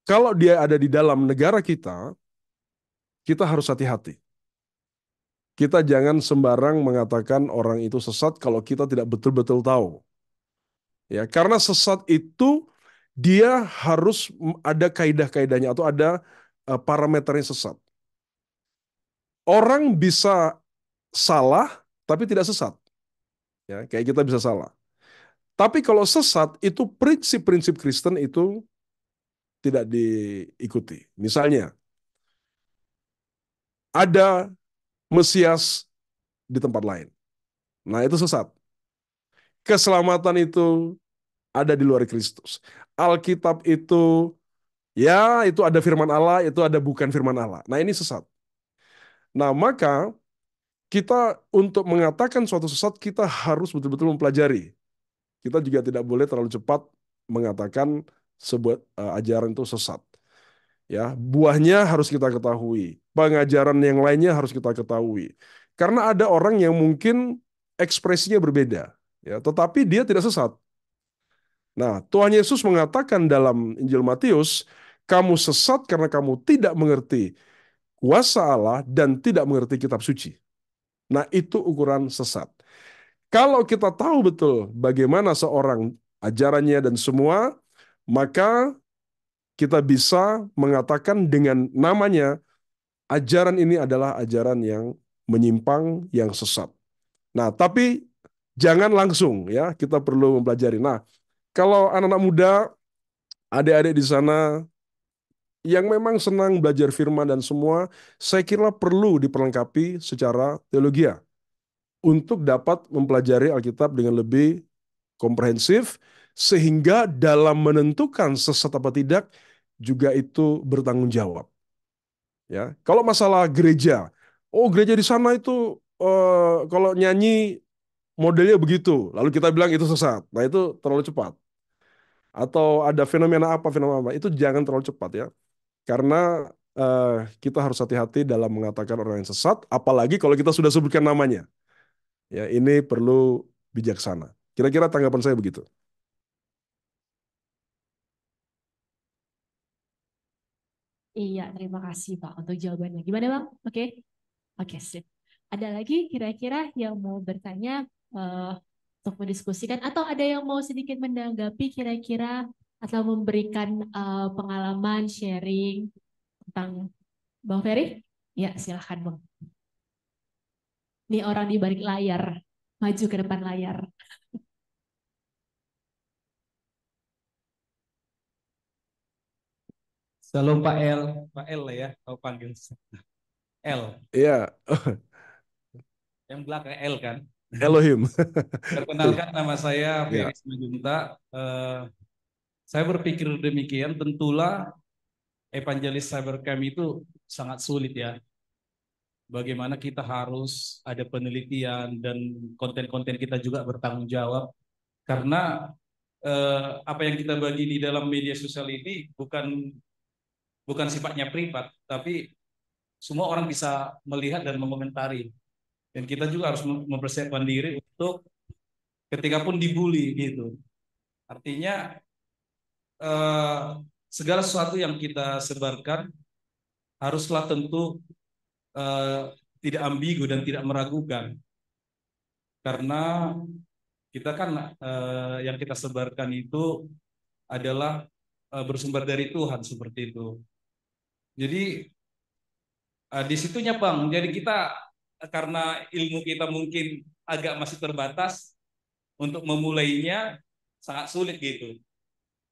kalau dia ada di dalam negara kita harus hati-hati. Kita jangan sembarang mengatakan orang itu sesat kalau kita tidak betul-betul tahu. Ya, karena sesat itu dia harus ada kaidah-kaidahnya atau ada parameternya sesat. Orang bisa salah tapi tidak sesat. Ya, kayak kita bisa salah. Tapi kalau sesat itu prinsip-prinsip Kristen itu tidak diikuti. Misalnya ada Mesias di tempat lain. Nah, itu sesat. Keselamatan itu ada di luar Kristus. Alkitab itu, ya itu ada firman Allah, itu ada bukan firman Allah. Nah, ini sesat. Nah, maka kita untuk mengatakan suatu sesat, kita harus betul-betul mempelajari. Kita juga tidak boleh terlalu cepat mengatakan sebuah ajaran itu sesat. Ya, buahnya harus kita ketahui. Pengajaran yang lainnya harus kita ketahui. Karena ada orang yang mungkin ekspresinya berbeda, ya, tetapi dia tidak sesat. Nah, Tuhan Yesus mengatakan dalam Injil Matius, kamu sesat karena kamu tidak mengerti kuasa Allah dan tidak mengerti kitab suci. Nah, itu ukuran sesat. Kalau kita tahu betul bagaimana seorang ajarannya dan semua, maka kita bisa mengatakan dengan namanya, ajaran ini adalah ajaran yang menyimpang, yang sesat. Nah, tapi jangan langsung ya, kita perlu mempelajari. Nah, kalau anak-anak muda, adik-adik di sana yang memang senang belajar firman dan semua, saya kira perlu diperlengkapi secara teologi untuk dapat mempelajari Alkitab dengan lebih komprehensif, sehingga dalam menentukan sesat apa tidak, juga itu bertanggung jawab. Ya, kalau masalah gereja, oh gereja di sana itu kalau nyanyi modelnya begitu, lalu kita bilang itu sesat. Nah itu terlalu cepat. Atau ada fenomena apa, itu jangan terlalu cepat ya. Karena kita harus hati-hati dalam mengatakan orang yang sesat, apalagi kalau kita sudah sebutkan namanya. Ya, ini perlu bijaksana. Kira-kira tanggapan saya begitu. Iya, terima kasih Pak untuk jawabannya. Gimana Bang? Oke? Oke, sip. Ada lagi kira-kira yang mau bertanya eh, untuk mendiskusikan atau ada yang mau sedikit menanggapi kira-kira atau memberikan pengalaman sharing tentang Bang Ferry? Ya, silahkan Bang. Ini orang di balik layar, maju ke depan layar. Salam Pak L lah ya, kau panggil L, Iya, yang belakang L kan. Elohim. Perkenalkan nama saya Ya, Ferry Simanjuntak. Saya berpikir demikian, tentulah evangelis cybercrime itu sangat sulit ya. Bagaimana kita harus ada penelitian dan konten-konten kita juga bertanggung jawab. Karena apa yang kita bagi di dalam media sosial ini bukan sifatnya privat, tapi semua orang bisa melihat dan mengomentari. Dan kita juga harus mempersiapkan diri untuk ketika pun dibully gitu. Artinya eh, segala sesuatu yang kita sebarkan haruslah tentu eh, tidak ambigu dan tidak meragukan. Karena kita kan yang kita sebarkan itu adalah bersumber dari Tuhan seperti itu. Jadi di situnya Bang, jadi kita karena ilmu kita mungkin agak masih terbatas untuk memulainya sangat sulit gitu.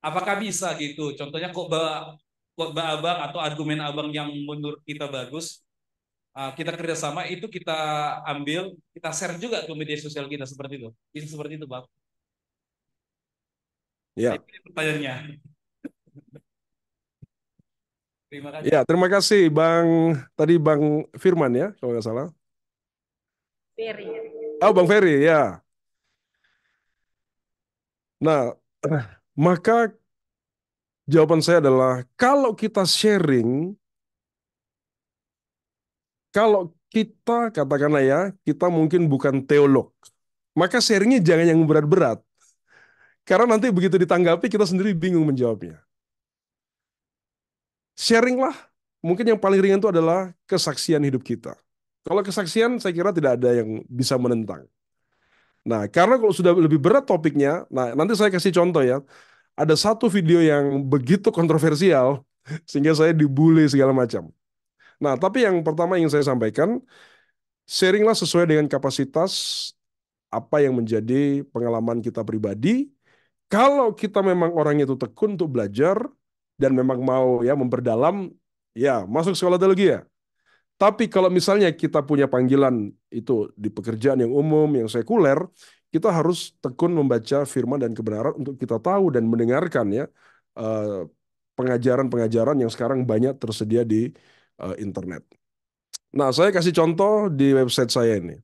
Apakah bisa gitu? Contohnya khotbah abang atau argumen abang yang menurut kita bagus, kita kerjasama itu kita ambil, kita share juga ke media sosial kita seperti itu. Bisa seperti itu Bang. Nah, ya, itu pertanyaannya. Terima kasih. ya. Terima kasih Bang. Tadi Bang Firman ya, kalau nggak salah. Ferry. Oh, Bang Ferry ya. Nah, maka jawaban saya adalah kalau kita sharing, kalau kita katakanlah ya, kita mungkin bukan teolog, maka sharingnya jangan yang berat-berat. Karena nanti begitu ditanggapi kita sendiri bingung menjawabnya. Sharinglah, mungkin yang paling ringan itu adalah kesaksian hidup kita. Kalau kesaksian saya kira tidak ada yang bisa menentang. Nah, karena kalau sudah lebih berat topiknya, nah nanti saya kasih contoh ya. Ada satu video yang begitu kontroversial sehingga saya dibully segala macam. Nah, tapi yang pertama ingin saya sampaikan, sharinglah sesuai dengan kapasitas apa yang menjadi pengalaman kita pribadi. Kalau kita memang orang itu tekun untuk belajar dan memang mau ya memperdalam, ya masuk sekolah teologi ya. Tapi kalau misalnya kita punya panggilan itu di pekerjaan yang umum, yang sekuler, kita harus tekun membaca firman dan kebenaran untuk kita tahu dan mendengarkan ya eh, pengajaran-pengajaran yang sekarang banyak tersedia di internet. Nah, saya kasih contoh di website saya ini.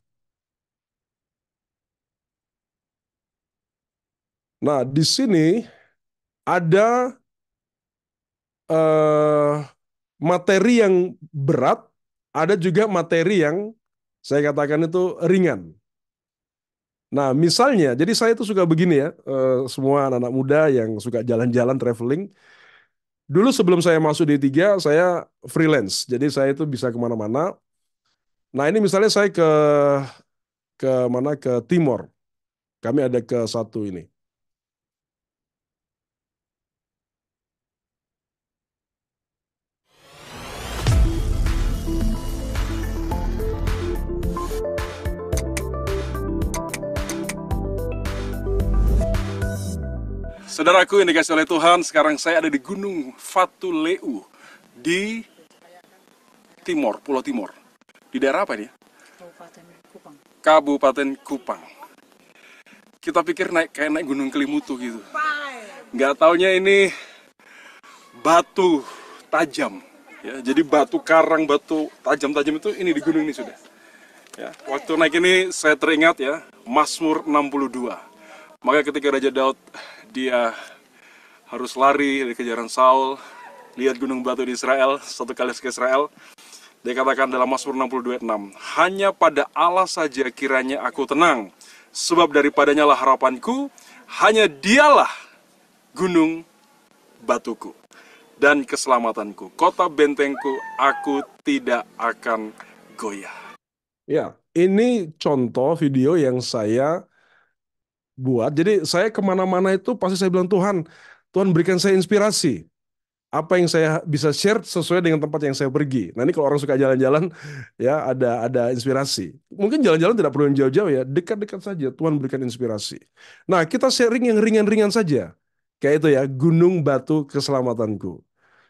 Nah, di sini ada eh, materi yang berat, ada juga materi yang saya katakan itu ringan. Nah, misalnya, jadi saya tuh suka begini ya, semua anak-anak muda yang suka jalan-jalan traveling. Dulu sebelum saya masuk D3, saya freelance, jadi saya itu bisa kemana-mana. Nah, ini misalnya saya ke mana ke Timor, kami ada ke satu ini. Saudaraku yang dikasih oleh Tuhan, sekarang saya ada di Gunung Fatuleu di Timor, Pulau Timor. Di daerah apa ini? Kabupaten Kupang. Kita pikir kayak naik Gunung Kelimutu gitu. Nggak taunya ini batu tajam. Ya, jadi batu karang, batu tajam-tajam itu ini di gunung ini sudah. Ya, waktu naik ini saya teringat ya, Mazmur 62. Maka ketika Raja Daud dia harus lari dari kejaran Saul, lihat gunung batu di Israel, satu kali ke Israel, dia katakan dalam Mazmur 62:6, hanya pada Allah saja kiranya aku tenang, sebab daripadanya lah harapanku, hanya dialah gunung batuku. dan keselamatanku. Kota bentengku, aku tidak akan goyah. Ya, ini contoh video yang saya buat. Jadi saya kemana-mana itu pasti saya bilang, Tuhan, Tuhan berikan saya inspirasi. Apa yang saya bisa share sesuai dengan tempat yang saya pergi. Nah ini kalau orang suka jalan-jalan, ya ada inspirasi. Mungkin jalan-jalan tidak perlu yang jauh-jauh ya, dekat-dekat saja Tuhan berikan inspirasi. Nah kita sharing yang ringan-ringan saja. Kayak itu ya, gunung batu keselamatanku.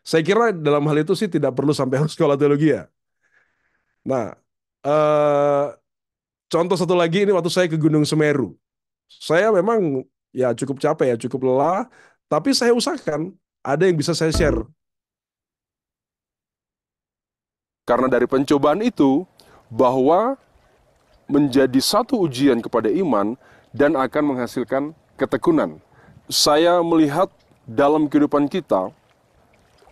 Saya kira dalam hal itu sih tidak perlu sampai harus sekolah teologi ya. Nah, eh, contoh satu lagi ini waktu saya ke Gunung Semeru. Saya memang ya cukup capek ya, cukup lelah, tapi saya usahakan ada yang bisa saya share. Karena dari pencobaan itu, bahwa menjadi satu ujian kepada iman dan akan menghasilkan ketekunan. Saya melihat dalam kehidupan kita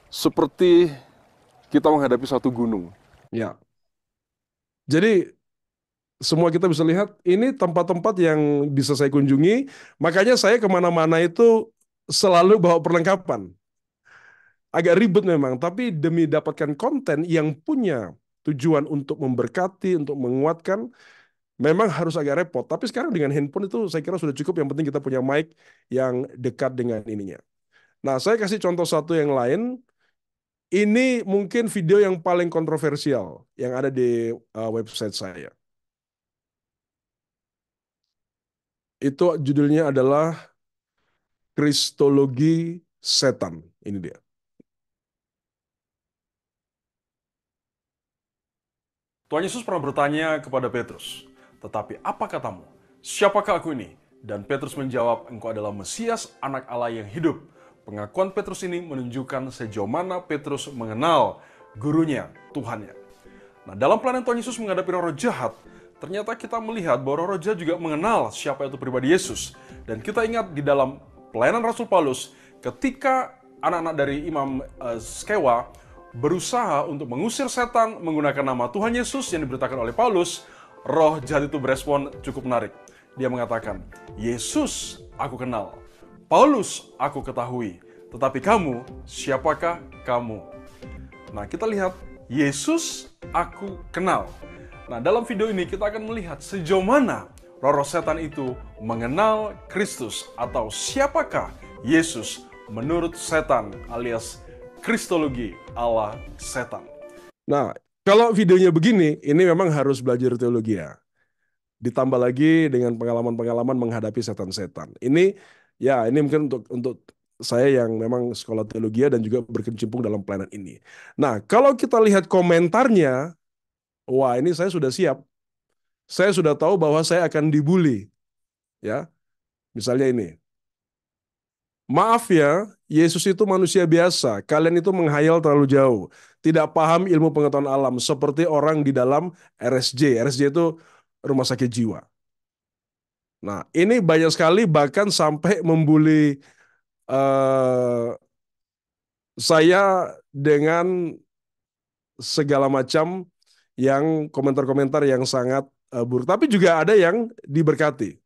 seperti kita menghadapi satu gunung. Ya. Jadi semua kita bisa lihat ini tempat-tempat yang bisa saya kunjungi. Makanya saya kemana-mana itu selalu bawa perlengkapan. Agak ribet memang, tapi demi dapatkan konten yang punya tujuan untuk memberkati, untuk menguatkan, memang harus agak repot. Tapi sekarang dengan handphone itu saya kira sudah cukup. Yang penting kita punya mic yang dekat dengan ininya. Nah, saya kasih contoh satu yang lain. Ini mungkin video yang paling kontroversial yang ada di website saya. Itu judulnya adalah Kristologi Setan. Ini dia. Tuhan Yesus pernah bertanya kepada Petrus, "Tetapi apa katamu? Siapakah aku ini?" Dan Petrus menjawab, "Engkau adalah Mesias, anak Allah yang hidup." Pengakuan Petrus ini menunjukkan sejauh mana Petrus mengenal gurunya, Tuhannya. Nah, dalam pelayanan Tuhan Yesus menghadapi roh jahat, ternyata kita melihat bahwa roh jahat juga mengenal siapa itu pribadi Yesus. Dan kita ingat di dalam pelayanan Rasul Paulus, ketika anak-anak dari Imam Skewa berusaha untuk mengusir setan menggunakan nama Tuhan Yesus yang diberitakan oleh Paulus, roh jahat itu berespon cukup menarik. Dia mengatakan, "Yesus aku kenal, Paulus aku ketahui, tetapi kamu, siapakah kamu?" Nah, kita lihat, Yesus aku kenal. Nah, dalam video ini kita akan melihat sejauh mana roh setan itu mengenal Kristus atau siapakah Yesus menurut setan alias Kristologi Allah setan. Nah, kalau videonya begini, ini memang harus belajar teologi ya. Ditambah lagi dengan pengalaman-pengalaman menghadapi setan-setan. Ini mungkin untuk saya yang memang sekolah teologi dan juga berkecimpung dalam pelayanan ini. Nah, kalau kita lihat komentarnya, wah ini saya sudah siap. Saya sudah tahu bahwa saya akan dibully. Ya, misalnya ini. "Maaf ya, Yesus itu manusia biasa. Kalian itu menghayal terlalu jauh. Tidak paham ilmu pengetahuan alam seperti orang di dalam RSJ. RSJ itu rumah sakit jiwa." Nah, ini banyak sekali bahkan sampai membuli saya dengan segala macam yang komentar-komentar yang sangat buruk. Tapi juga ada yang diberkati.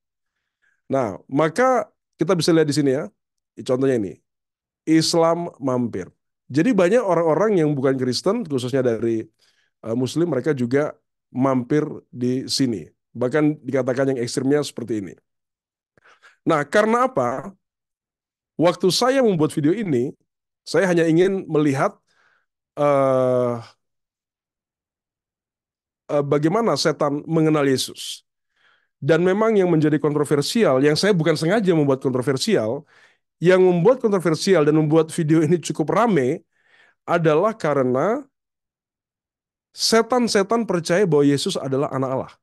Nah, maka kita bisa lihat di sini ya. Contohnya ini. Islam mampir. Jadi banyak orang-orang yang bukan Kristen, khususnya dari Muslim, mereka juga mampir di sini. Bahkan dikatakan yang ekstrimnya seperti ini. Nah, karena apa? Waktu saya membuat video ini, saya hanya ingin melihat bagaimana setan mengenal Yesus. Dan memang yang menjadi kontroversial, yang saya bukan sengaja membuat kontroversial, yang membuat kontroversial dan membuat video ini cukup rame adalah karena setan-setan percaya bahwa Yesus adalah anak Allah.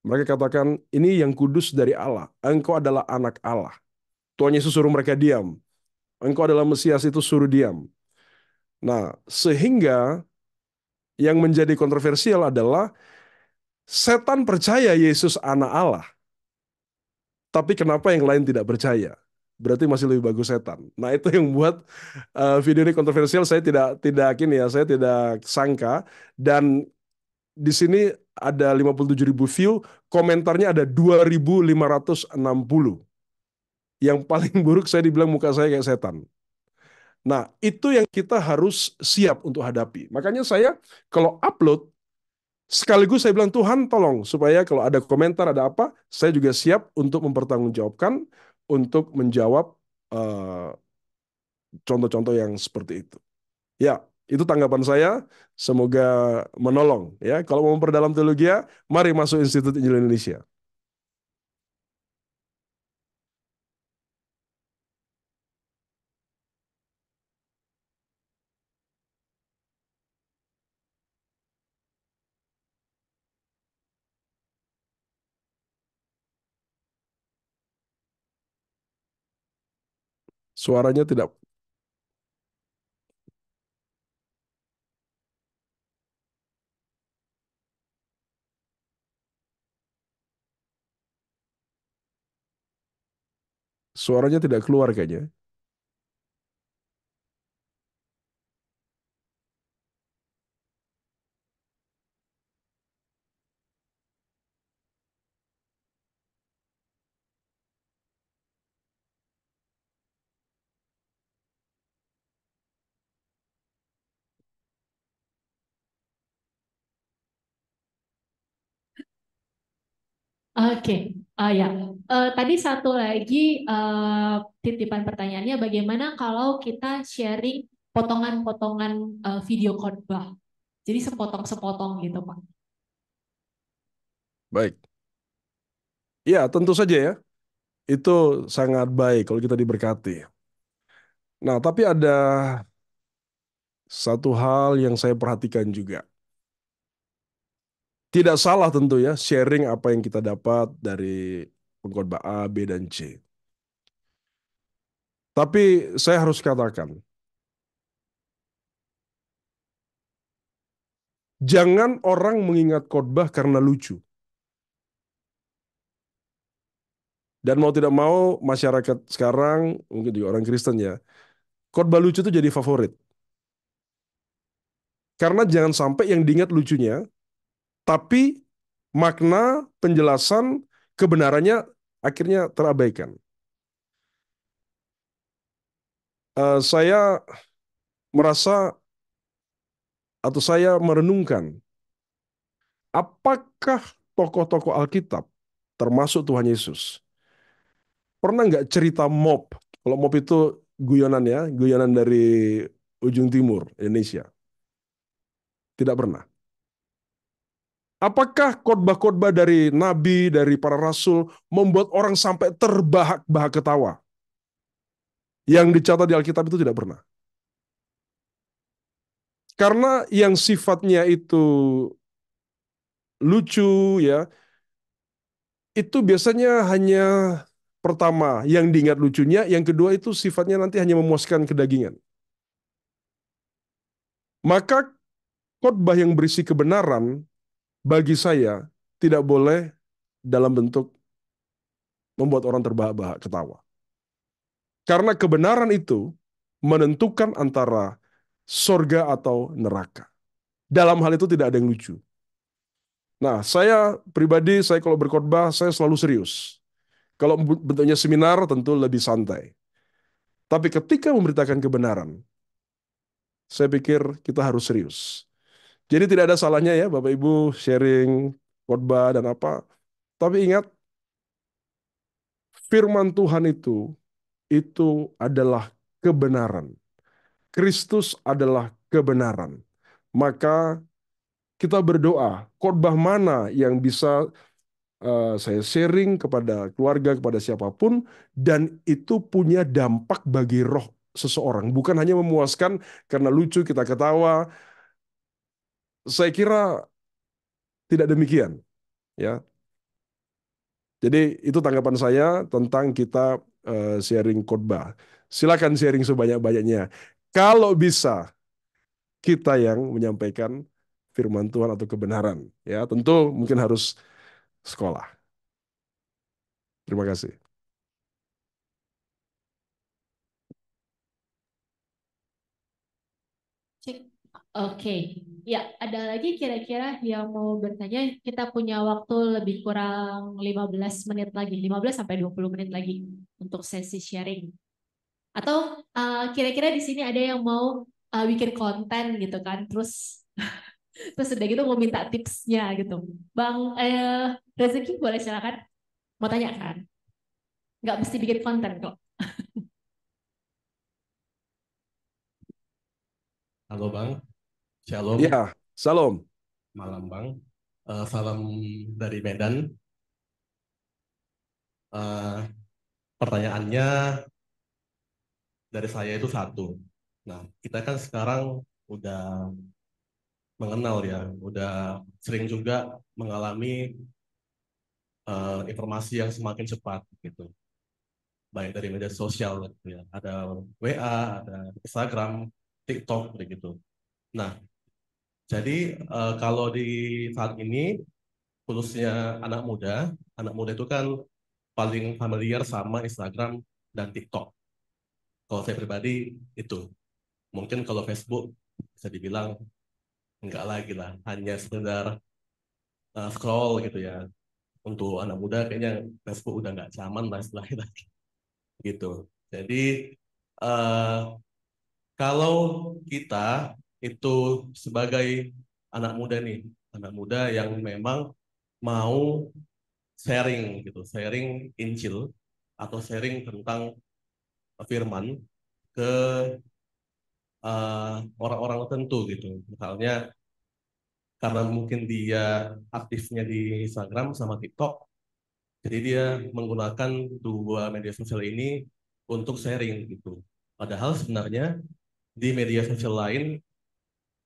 Mereka katakan, "Ini yang kudus dari Allah. Engkau adalah anak Allah." Tuhan Yesus suruh mereka diam. "Engkau adalah Mesias," itu suruh diam. Nah, sehingga yang menjadi kontroversial adalah setan percaya Yesus anak Allah. Tapi kenapa yang lain tidak percaya? Berarti masih lebih bagus setan. Nah, itu yang buat video ini kontroversial. Saya saya tidak sangka. Dan di sini ada 57.000 view, komentarnya ada 2.560. Yang paling buruk saya dibilang muka saya kayak setan. Nah, itu yang kita harus siap untuk hadapi. Makanya saya kalau upload, sekaligus saya bilang, Tuhan tolong, supaya kalau ada komentar, ada apa, saya juga siap untuk mempertanggungjawabkan, untuk menjawab eh, contoh-contoh yang seperti itu. Ya, itu tanggapan saya. Semoga menolong. Ya, kalau mau memperdalam teologi, mari masuk Institut Injil Indonesia. Suaranya tidak, suaranya tidak keluar kayaknya. Oke, ya. Tadi satu lagi titipan pertanyaannya, bagaimana kalau kita sharing potongan-potongan video khotbah? Jadi sepotong-sepotong gitu, Pak. Baik. Ya, tentu saja ya. Itu sangat baik kalau kita diberkati. Nah, tapi ada satu hal yang saya perhatikan juga. Tidak salah tentu ya, sharing apa yang kita dapat dari pengkhotbah A, B, dan C. Tapi saya harus katakan, jangan orang mengingat khotbah karena lucu. Dan mau tidak mau, masyarakat sekarang, mungkin juga orang Kristen ya, khotbah lucu itu jadi favorit. Karena jangan sampai yang diingat lucunya, tapi makna, penjelasan, kebenarannya akhirnya terabaikan. Saya merasa atau saya merenungkan, apakah tokoh-tokoh Alkitab, termasuk Tuhan Yesus, pernah nggak cerita mob? Kalau mob itu guyonan ya, guyonan dari ujung timur Indonesia. Tidak pernah. Apakah khotbah-khotbah dari nabi, dari para rasul membuat orang sampai terbahak-bahak ketawa? Yang dicatat di Alkitab itu tidak pernah. Karena yang sifatnya itu lucu ya, itu biasanya hanya pertama yang diingat lucunya, yang kedua itu sifatnya nanti hanya memuaskan kedagingan. Maka khotbah yang berisi kebenaran bagi saya tidak boleh dalam bentuk membuat orang terbahak-bahak ketawa. Karena kebenaran itu menentukan antara sorga atau neraka. Dalam hal itu tidak ada yang lucu. Nah, saya pribadi, saya kalau berkhotbah, saya selalu serius. Kalau bentuknya seminar, tentu lebih santai. Tapi ketika memberitakan kebenaran, saya pikir kita harus serius. Jadi tidak ada salahnya ya, Bapak Ibu sharing khotbah dan apa. Tapi ingat, firman Tuhan itu adalah kebenaran. Kristus adalah kebenaran. Maka kita berdoa, khotbah mana yang bisa saya sharing kepada keluarga, kepada siapapun, dan itu punya dampak bagi roh seseorang. Bukan hanya memuaskan karena lucu, kita ketawa. Saya kira tidak demikian. Ya, jadi itu tanggapan saya tentang kita sharing khotbah. Silakan sharing sebanyak-banyaknya. Kalau bisa, kita yang menyampaikan firman Tuhan atau kebenaran. Ya, tentu mungkin harus sekolah. Terima kasih. Cek. Oke, ya ada lagi kira-kira yang mau bertanya. Kita punya waktu lebih kurang 15 menit lagi, 15 sampai 20 menit lagi untuk sesi sharing. Atau kira-kira di sini ada yang mau bikin konten gitu kan, terus terus udah gitu mau minta tipsnya gitu. Bang Rezeki boleh silakan, mau tanya kan? Nggak mesti bikin konten kok. Halo Bang, Shalom, Ya, salam. malam Bang. Salam dari Medan. Eh, Pertanyaannya dari saya itu satu. Nah, kita kan sekarang udah mengenal ya, udah sering juga mengalami informasi yang semakin cepat gitu, baik dari media sosial gitu ya. Ada WA, ada Instagram, TikTok begitu. Nah, jadi kalau di saat ini khususnya anak muda itu kan paling familiar sama Instagram dan TikTok. Kalau saya pribadi itu, mungkin kalau Facebook bisa dibilang enggak lagi lah, hanya sekedar scroll gitu ya. Untuk anak muda kayaknya Facebook udah nggak zaman lah istilahnya lagi gitu. Jadi eh, kalau kita itu sebagai anak muda nih, anak muda yang memang mau sharing gitu, sharing Injil atau sharing tentang firman ke orang-orang tertentu gitu. Misalnya karena mungkin dia aktifnya di Instagram sama TikTok, jadi dia menggunakan dua media sosial ini untuk sharing gitu. Padahal sebenarnya di media sosial lain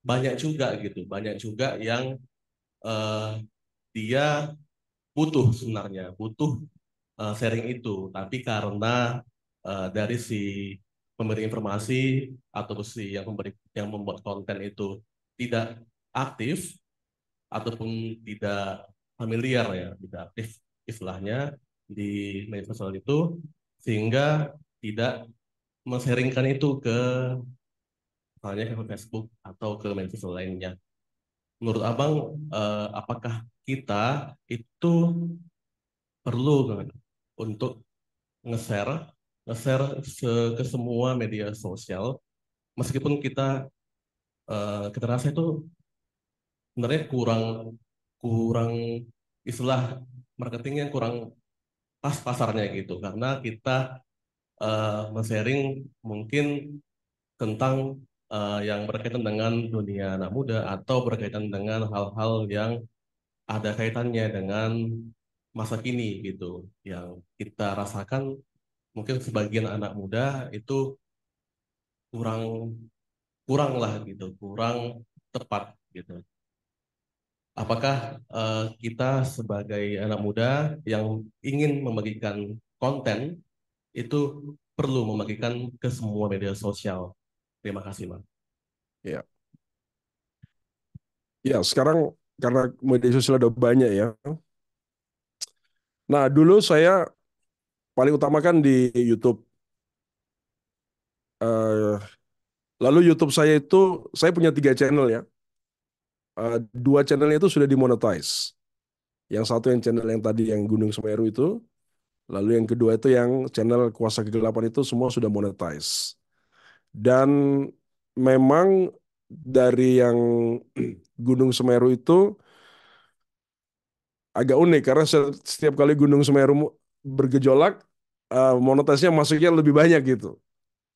banyak juga gitu, banyak juga yang eh, dia butuh sebenarnya, butuh sharing itu. Tapi karena dari si pemberi informasi atau si yang membuat konten itu tidak aktif ataupun tidak familiar ya, tidak aktif istilahnya di media sosial itu, sehingga tidak men-sharingkan itu ke misalnya ke Facebook atau ke media sosial lainnya. Menurut Abang, apakah kita itu perlu kan untuk nge-share nge-share ke semua media sosial meskipun kita rasa itu sebenarnya kurang kurang istilah marketingnya kurang pas pasarnya gitu karena kita men-sharing mungkin tentang yang berkaitan dengan dunia anak muda atau berkaitan dengan hal-hal yang ada kaitannya dengan masa kini gitu yang kita rasakan mungkin sebagian anak muda itu kurang kurang lah gitu kurang tepat gitu. Apakah kita sebagai anak muda yang ingin membagikan konten itu perlu membagikan ke semua media sosial? Terima kasih, Bang. Ya, ya sekarang karena media sosial ada banyak ya. Nah, dulu saya paling utamakan di YouTube. Eh, Lalu YouTube saya itu, saya punya 3 channel ya. 2 channelnya itu sudah dimonetize. Yang satu yang channel yang tadi yang Gunung Semeru itu, lalu yang kedua itu yang channel Kuasa Kegelapan itu semua sudah monetize. Dan memang dari yang Gunung Semeru itu agak unik karena setiap kali Gunung Semeru bergejolak, monetasnya masuknya lebih banyak gitu.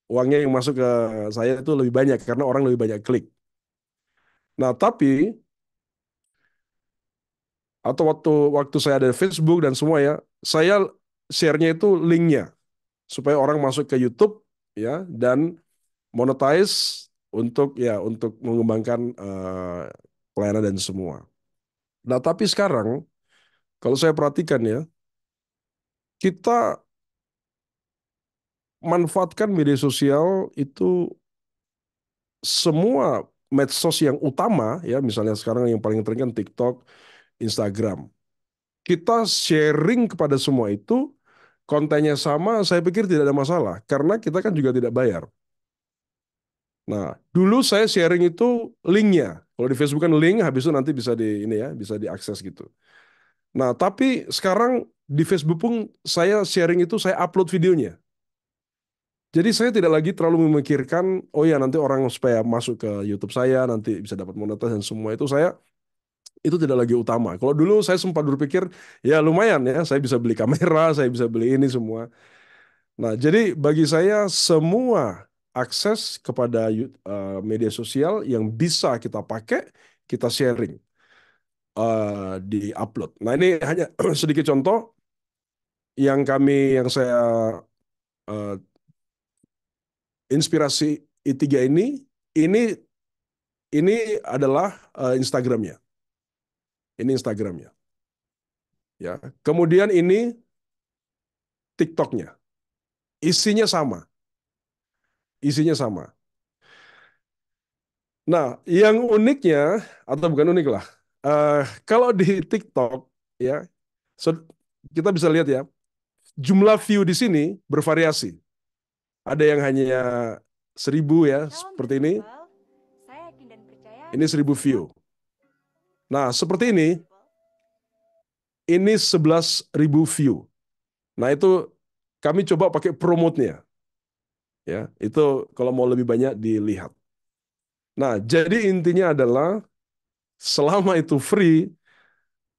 Uangnya yang masuk ke saya itu lebih banyak karena orang lebih banyak klik. Nah, tapi atau waktu waktu saya ada Facebook dan semua ya, saya share-nya itu linknya supaya orang masuk ke YouTube ya dan monetize untuk mengembangkan pelayanan dan semua. Nah, tapi sekarang kalau saya perhatikan ya, kita manfaatkan media sosial itu semua medsos yang utama ya, misalnya sekarang yang paling tren kan TikTok, Instagram. Kita sharing kepada semua itu, kontennya sama, saya pikir tidak ada masalah karena kita kan juga tidak bayar. Nah, dulu saya sharing itu linknya. Kalau di Facebook kan link, habis itu nanti bisa di ini ya, bisa diakses gitu. Nah, tapi sekarang di Facebook pun saya sharing itu saya upload videonya. Jadi saya tidak lagi terlalu memikirkan, oh ya nanti orang supaya masuk ke YouTube saya nanti bisa dapat monetas dan semua itu itu tidak lagi utama. Kalau dulu saya sempat berpikir ya lumayan ya saya bisa beli kamera, saya bisa beli ini semua. Nah, jadi bagi saya semua akses kepada media sosial yang bisa kita pakai, kita sharing, di upload. Nah, ini hanya sedikit contoh yang saya eh, inspirasi I3 ini ini adalah Instagramnya. Ini Instagramnya, ya. Kemudian ini TikToknya. Isinya sama, isinya sama. Nah, yang uniknya atau bukan unik lah, kalau di TikTok ya, so- kita bisa lihat ya, jumlah view di sini bervariasi. Ada yang hanya 1.000 ya, Shalom seperti ini. People, saya yakin dan percaya Ini 1.000 view. Nah, seperti ini 11.000 view. Nah, itu kami coba pakai promote-nya. Ya, itu kalau mau lebih banyak dilihat. Nah, jadi intinya adalah selama itu free,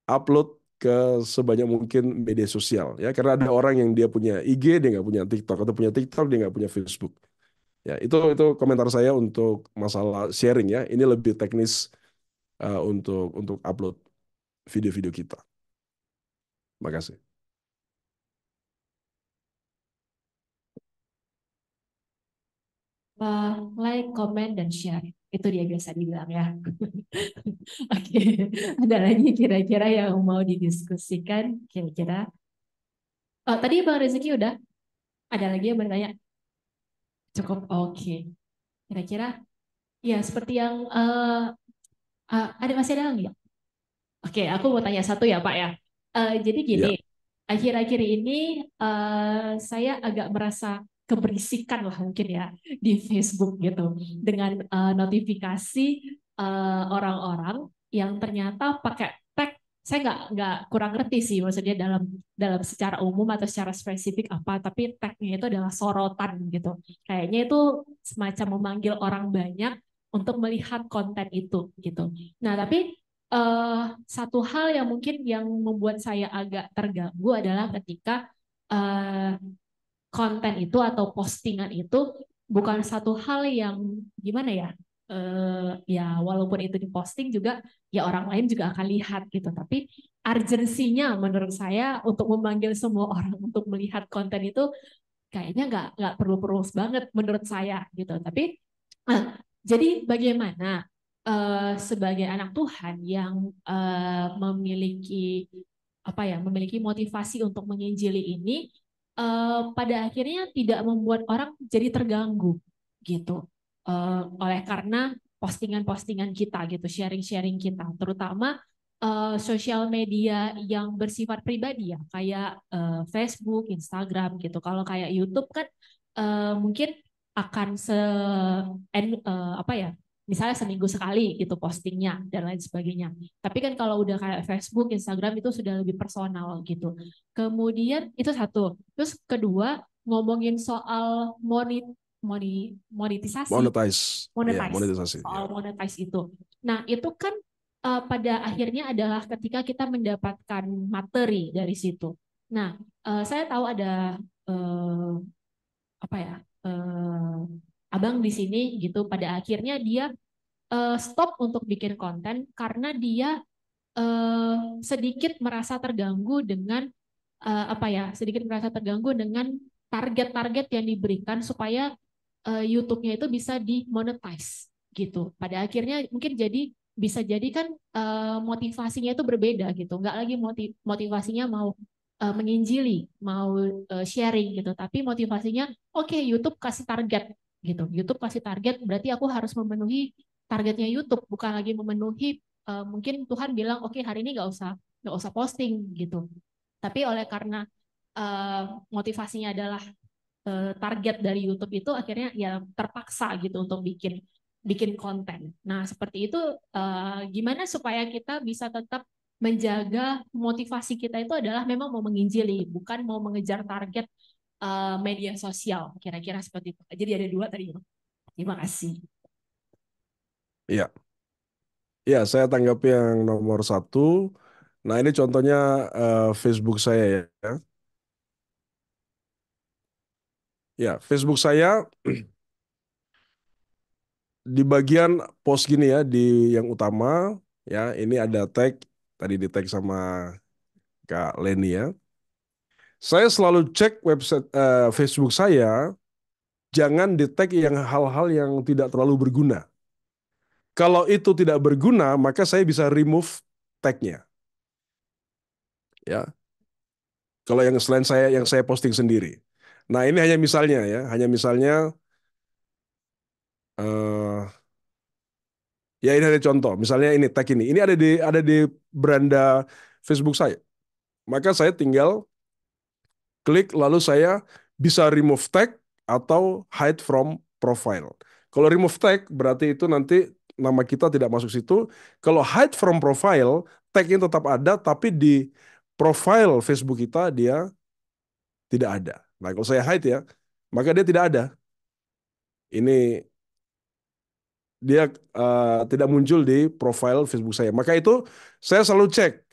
upload ke sebanyak mungkin media sosial ya, karena ada orang yang dia punya IG dia nggak punya TikTok atau punya TikTok dia nggak punya Facebook ya. Itu komentar saya untuk masalah sharing ya. Ini lebih teknis untuk upload video-video kita. Makasih. Like, comment, dan share. Itu dia biasa dibilang ya. Oke, ada lagi kira-kira yang mau didiskusikan kira-kira? Oh, tadi Bang Rezeki udah? Ada lagi yang bertanya? Cukup, oke. Kira-kira ya seperti yang ada masih ada lagi ya? Oke, aku mau tanya satu ya Pak ya. Jadi gini, Ya, akhir-akhir ini saya agak merasa keberisikan lah mungkin ya di Facebook gitu dengan notifikasi orang-orang yang ternyata pakai tag. Saya nggak kurang ngerti sih maksudnya dalam dalam secara umum atau secara spesifik apa, tapi tagnya itu adalah sorotan gitu. Kayaknya itu semacam memanggil orang banyak untuk melihat konten itu gitu. Nah, tapi eh, satu hal yang mungkin yang membuat saya agak terganggu adalah ketika eh, konten itu atau postingan itu bukan satu hal yang gimana ya, ya walaupun itu diposting juga ya orang lain juga akan lihat gitu, tapi urgensinya menurut saya untuk memanggil semua orang untuk melihat konten itu kayaknya nggak perlu-perlu banget menurut saya gitu. Tapi eh, jadi bagaimana sebagai anak Tuhan yang memiliki apa ya, memiliki motivasi untuk menginjili ini pada akhirnya tidak membuat orang jadi terganggu gitu, oleh karena postingan-postingan kita gitu, sharing-sharing kita, terutama sosial media yang bersifat pribadi ya, kayak Facebook, Instagram gitu. Kalau kayak YouTube kan mungkin akan apa ya, misalnya seminggu sekali gitu postingnya dan lain sebagainya. Tapi kan kalau udah kayak Facebook, Instagram itu sudah lebih personal gitu. Kemudian itu satu. Terus kedua, ngomongin soal monetisasi, monetize. Ya, monetize, monetisasi. soal Ya. monetize itu. Nah, itu kan pada akhirnya adalah ketika kita mendapatkan materi dari situ. Nah, saya tahu ada eh, apa ya, abang di sini gitu. Pada akhirnya dia stop untuk bikin konten karena dia sedikit merasa terganggu dengan apa ya, sedikit merasa terganggu dengan target-target yang diberikan supaya YouTube-nya itu bisa dimonetize gitu. Pada akhirnya mungkin jadi bisa jadi kan motivasinya itu berbeda gitu. Nggak lagi motivasinya mau menginjili, mau sharing gitu, tapi motivasinya oke, YouTube kasih target gitu. YouTube kasih target berarti aku harus memenuhi targetnya YouTube, bukan lagi memenuhi mungkin Tuhan bilang oke hari ini nggak usah posting gitu. Tapi oleh karena motivasinya adalah target dari YouTube itu, akhirnya ya terpaksa gitu untuk bikin bikin konten. Nah, seperti itu gimana supaya kita bisa tetap menjaga motivasi kita itu adalah memang mau menginjili, bukan mau mengejar target media sosial. Kira-kira seperti itu. Jadi ada dua tadi. Terima kasih. Iya, ya saya tanggapi yang nomor satu. Nah ini contohnya Facebook saya ya. Ya, Facebook saya di bagian post gini ya, di yang utama ya, ini ada tag, tadi di tag sama Kak Leni ya. Saya selalu cek website Facebook saya, jangan di tag yang hal-hal yang tidak terlalu berguna. Kalau itu tidak berguna, maka saya bisa remove tagnya. Ya, kalau yang selain saya yang saya posting sendiri. Nah ini hanya misalnya ya, hanya misalnya eh, ya ini ada contoh. Misalnya ini tag ini ada di beranda Facebook saya. Maka saya tinggal klik lalu saya bisa remove tag atau hide from profile. Kalau remove tag berarti itu nanti nama kita tidak masuk situ. Kalau hide from profile, tagnya tetap ada tapi di profile Facebook kita dia tidak ada. Nah, kalau saya hide ya, maka dia tidak ada. Ini dia tidak muncul di profile Facebook saya. Maka itu saya selalu cek.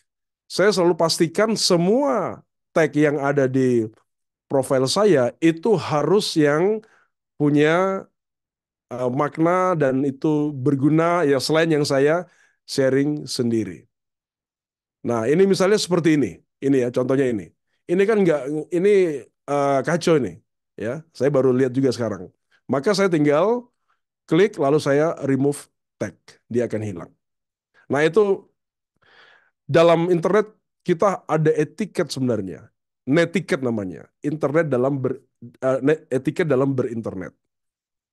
Saya selalu pastikan semua tag yang ada di profile saya itu harus yang punya makna dan itu berguna ya selain yang saya sharing sendiri. Nah, ini misalnya seperti ini. Ini ya contohnya ini. Ini kan enggak ini kacau ini ya. Saya baru lihat juga sekarang. Maka saya tinggal klik lalu saya remove tag. Dia akan hilang. Nah, itu dalam internet kita ada etiket sebenarnya. Netiket namanya. Internet dalam etiket dalam berinternet.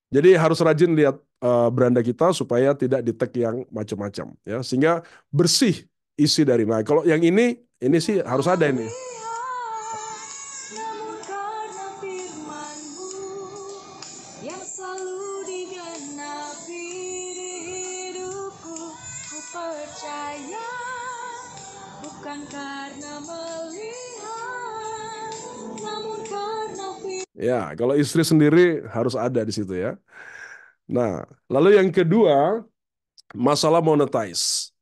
Jadi harus rajin lihat beranda kita supaya tidak di tag yang macam-macam ya sehingga bersih isi dari. Nah, kalau yang ini sih harus ada ini. Namun karena firman-Mu yang selalu digenapi di hidupku, ku percaya bukan karena melihat, namun karena Ya, kalau istri sendiri harus ada di situ ya. Nah, lalu yang kedua, masalah monetize.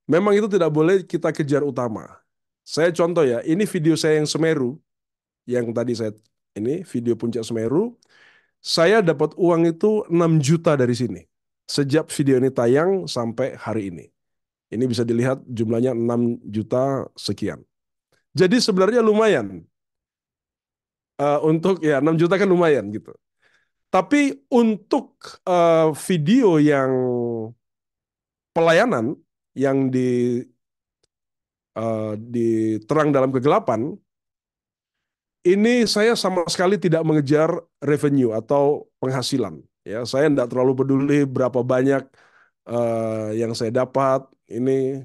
Memang itu tidak boleh kita kejar utama. Saya contoh ya, ini video saya yang Semeru, yang tadi saya ini video puncak Semeru, saya dapat uang itu 6 juta dari sini. Sejak video ini tayang sampai hari ini. Ini bisa dilihat jumlahnya 6 juta sekian. Jadi sebenarnya lumayan. Untuk ya 6 juta kan lumayan gitu. Tapi untuk video yang pelayanan yang diterang dalam kegelapan, ini saya sama sekali tidak mengejar revenue atau penghasilan. Ya, saya tidak terlalu peduli berapa banyak yang saya dapat. Ini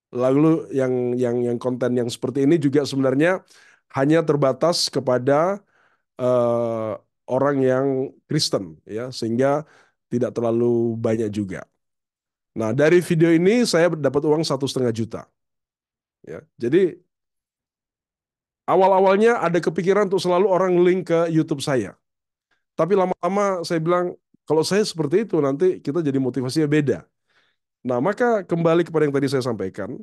lalu yang konten yang seperti ini juga sebenarnya hanya terbatas kepada eh, orang yang Kristen, ya, sehingga tidak terlalu banyak juga. Nah, dari video ini saya dapat uang 1,5 juta. Ya, jadi awal-awalnya ada kepikiran untuk selalu orang link ke YouTube saya. Tapi lama-lama saya bilang, kalau saya seperti itu nanti kita jadi motivasinya beda. Nah, maka kembali kepada yang tadi saya sampaikan,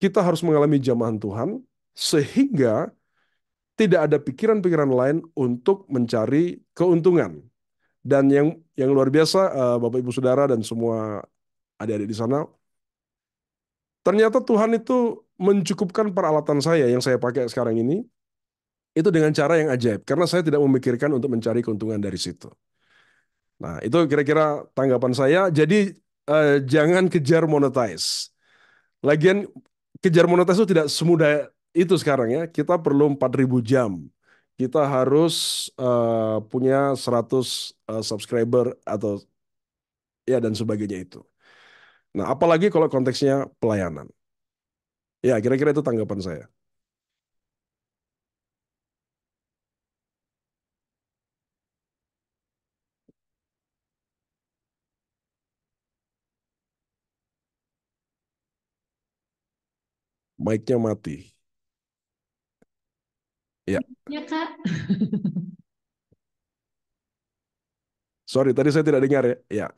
kita harus mengalami jamahan Tuhan sehingga tidak ada pikiran-pikiran lain untuk mencari keuntungan. Dan yang luar biasa, Bapak Ibu Saudara dan semua adik-adik di sana, ternyata Tuhan itu mencukupkan peralatan saya yang saya pakai sekarang ini itu dengan cara yang ajaib karena saya tidak memikirkan untuk mencari keuntungan dari situ. Nah, itu kira-kira tanggapan saya. Jadi jangan kejar monetize. Lagian kejar monetize itu tidak semudah itu sekarang ya. Kita perlu 4.000 jam. Kita harus punya 100 subscriber atau ya dan sebagainya itu. Nah, apalagi kalau konteksnya pelayanan. Ya, kira-kira itu tanggapan saya. Mic-nya mati. Ya, Ya, Kak. sorry tadi saya tidak dengar ya. Ya,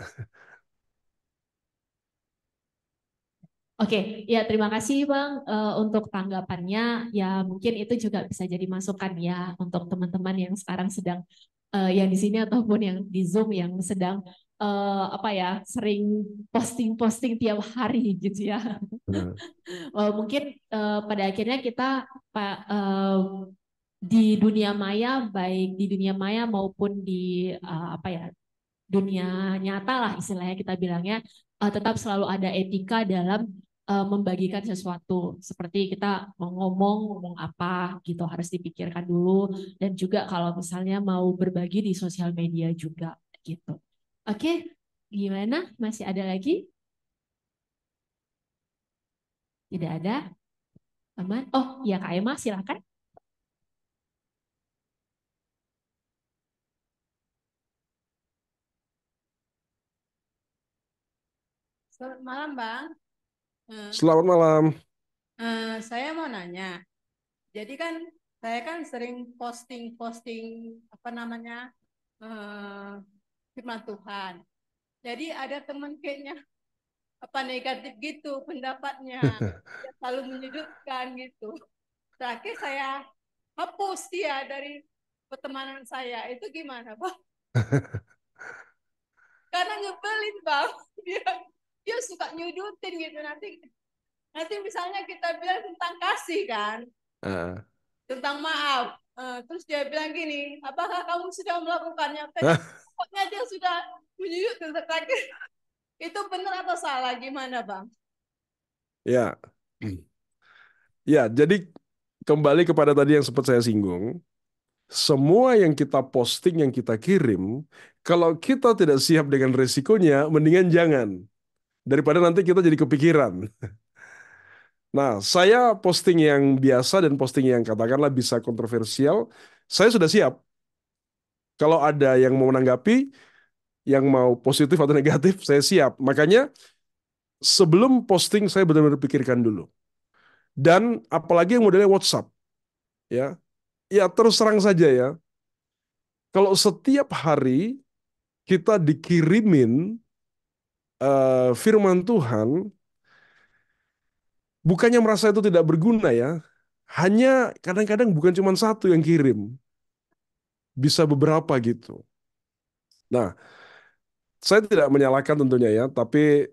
Oke, ya terima kasih Bang untuk tanggapannya. Ya mungkin itu juga bisa jadi masukan ya untuk teman-teman yang sekarang sedang yang di sini ataupun yang di Zoom yang sedang apa ya sering posting-posting tiap hari gitu ya. benar. Mungkin pada akhirnya kita di dunia maya, baik di dunia maya maupun di apa ya dunia nyata lah istilahnya kita bilangnya, tetap selalu ada etika dalam membagikan sesuatu. Seperti kita mau ngomong apa gitu harus dipikirkan dulu, dan juga kalau misalnya mau berbagi di sosial media juga gitu. Oke, gimana? Masih ada lagi? Tidak ada? Aman? Oh, ya Kak Emma, silakan. Selamat malam, Bang. Selamat malam. Saya mau nanya. Jadi kan saya kan sering posting-posting apa namanya eh, firman Tuhan. Jadi ada teman kayaknya apa negatif gitu pendapatnya. Dia selalu menyudutkan gitu. Terakhir saya hapus dia dari pertemanan saya. Itu gimana, Bang? Karena ngebelin, Bang. Dia dia suka nyudutin gitu nanti misalnya kita bilang tentang kasih kan, Ah. tentang maaf. Terus dia bilang gini, apakah kamu sudah melakukannya? Pokoknya dia sudah menyudut terakhir. Itu benar atau salah? Gimana, Bang? Ya, ya. Jadi kembali kepada tadi yang sempat saya singgung, semua yang kita posting, yang kita kirim, kalau kita tidak siap dengan resikonya, mendingan jangan. Daripada nanti kita jadi kepikiran. Nah, saya posting yang biasa dan posting yang katakanlah bisa kontroversial, saya sudah siap. Kalau ada yang mau menanggapi, yang mau positif atau negatif, saya siap. Makanya sebelum posting saya benar-benar pikirkan dulu. Dan apalagi yang modelnya WhatsApp, ya, ya terus terang saja ya. Kalau setiap hari kita dikirimin firman Tuhan, bukannya merasa itu tidak berguna ya. Hanya kadang-kadang bukan cuma satu yang kirim, bisa beberapa gitu. Nah, saya tidak menyalahkan tentunya ya, tapi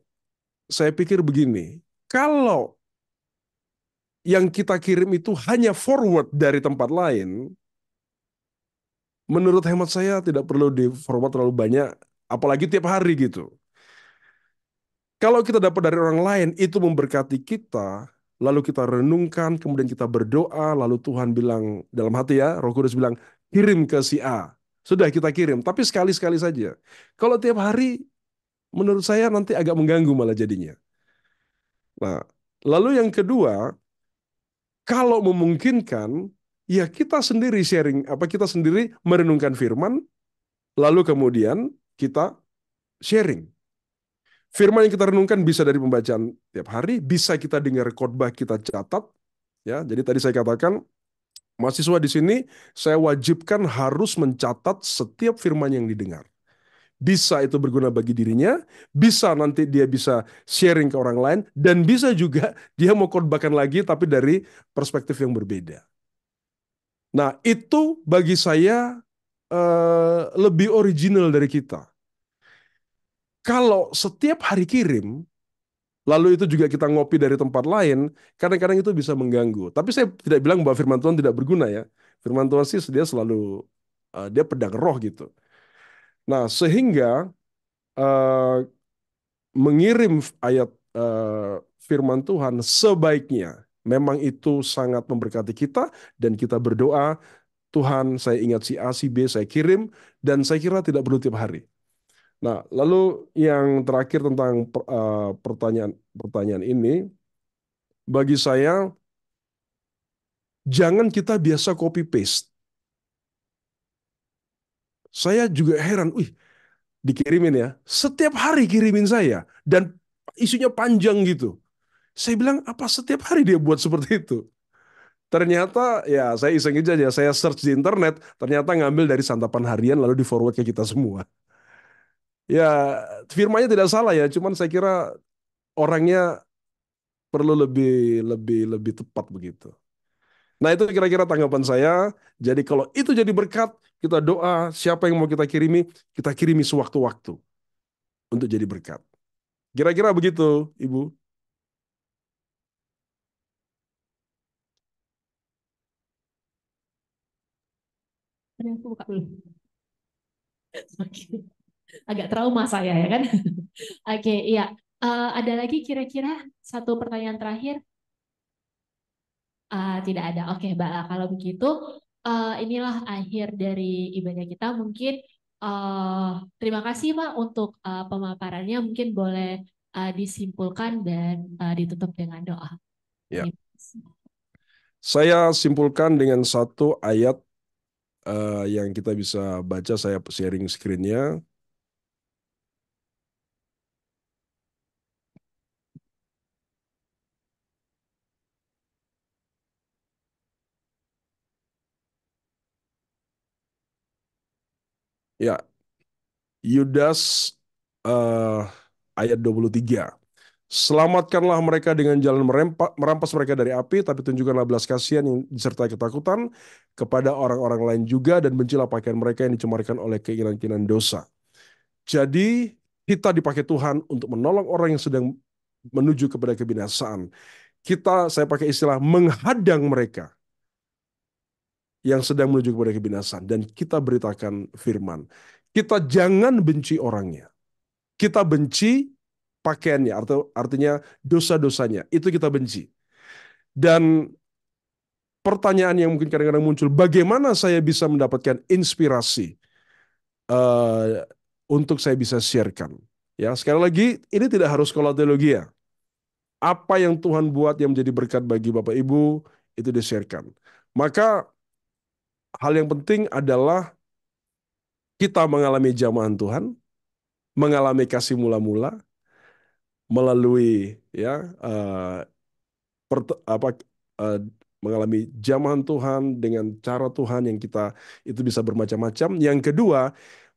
saya pikir begini, kalau yang kita kirim itu hanya forward dari tempat lain, menurut hemat saya tidak perlu di forward terlalu banyak, apalagi tiap hari gitu. Kalau kita dapat dari orang lain, itu memberkati kita, lalu kita renungkan, kemudian kita berdoa, lalu Tuhan bilang dalam hati ya, Roh Kudus bilang, kirim ke si A. Sudah kita kirim, tapi sekali-sekali saja. Kalau tiap hari, menurut saya nanti agak mengganggu malah jadinya. Nah, lalu yang kedua, kalau memungkinkan, ya kita sendiri sharing, apa kita sendiri merenungkan firman, lalu kemudian kita sharing. Firman yang kita renungkan bisa dari pembacaan tiap hari, bisa kita dengar khotbah, kita catat. Ya, jadi tadi saya katakan, mahasiswa di sini saya wajibkan harus mencatat setiap firman yang didengar. Bisa itu berguna bagi dirinya, bisa nanti dia bisa sharing ke orang lain, dan bisa juga dia mau khotbahkan lagi tapi dari perspektif yang berbeda. Nah, itu bagi saya lebih original dari kita. Kalau setiap hari kirim, lalu itu juga kita ngopi dari tempat lain, kadang-kadang itu bisa mengganggu. Tapi saya tidak bilang bahwa firman Tuhan tidak berguna ya. Firman Tuhan sih dia selalu, dia pedang roh gitu. Nah, sehingga eh, mengirim ayat firman Tuhan sebaiknya memang itu sangat memberkati kita, dan kita berdoa, Tuhan saya ingat si A, si B, saya kirim, dan saya kira tidak perlu tiap hari. Nah, lalu yang terakhir tentang pertanyaan ini, bagi saya jangan kita biasa copy paste. Saya juga heran, wih, dikirimin ya, setiap hari kirimin saya, dan isunya panjang gitu. Saya bilang, apa setiap hari dia buat seperti itu? Ternyata ya saya iseng aja ya, saya search di internet, ternyata ngambil dari santapan harian lalu di forward ke kita semua. Ya, firmanya tidak salah ya, cuman saya kira orangnya perlu lebih lebih lebih tepat begitu. Nah, itu kira-kira tanggapan saya. Jadi kalau itu jadi berkat, kita doa siapa yang mau kita kirimi sewaktu-waktu untuk jadi berkat. Kira-kira begitu, Ibu. Ini aku buka dulu. Oke. Agak trauma saya ya kan. Oke, iya. Ada lagi kira-kira satu pertanyaan terakhir? Tidak ada. Oke, Mbak. Kalau begitu, inilah akhir dari ibadah kita. Mungkin terima kasih, Pak, untuk pemaparannya. Mungkin boleh disimpulkan dan ditutup dengan doa. Ya, Terima kasih. saya simpulkan dengan satu ayat yang kita bisa baca. Saya sharing screen-nya. Ya, Yudas eh, ayat 23. Selamatkanlah mereka dengan jalan merampas mereka dari api, tapi tunjukkanlah belas kasihan yang disertai ketakutan kepada orang-orang lain juga, dan bencilah pakaian mereka yang dicemarkan oleh keinginan-keinginan dosa. Jadi kita dipakai Tuhan untuk menolong orang yang sedang menuju kepada kebinasaan. Saya pakai istilah menghadang mereka yang sedang menuju kepada kebinasaan, dan kita beritakan firman. Kita jangan benci orangnya. Kita benci pakaiannya, artinya dosa-dosanya. Itu kita benci. Dan pertanyaan yang mungkin kadang-kadang muncul, bagaimana saya bisa mendapatkan inspirasi uh, untuk saya bisa sharekan? Ya, sekali lagi, ini tidak harus sekolah teologi ya. Apa yang Tuhan buat yang menjadi berkat bagi Bapak Ibu, itu di-sharekan. Maka hal yang penting adalah kita mengalami jamahan Tuhan, mengalami kasih mula-mula, melalui ya apa eh, mengalami jamahan Tuhan dengan cara Tuhan yang kita itu bisa bermacam-macam. Yang kedua,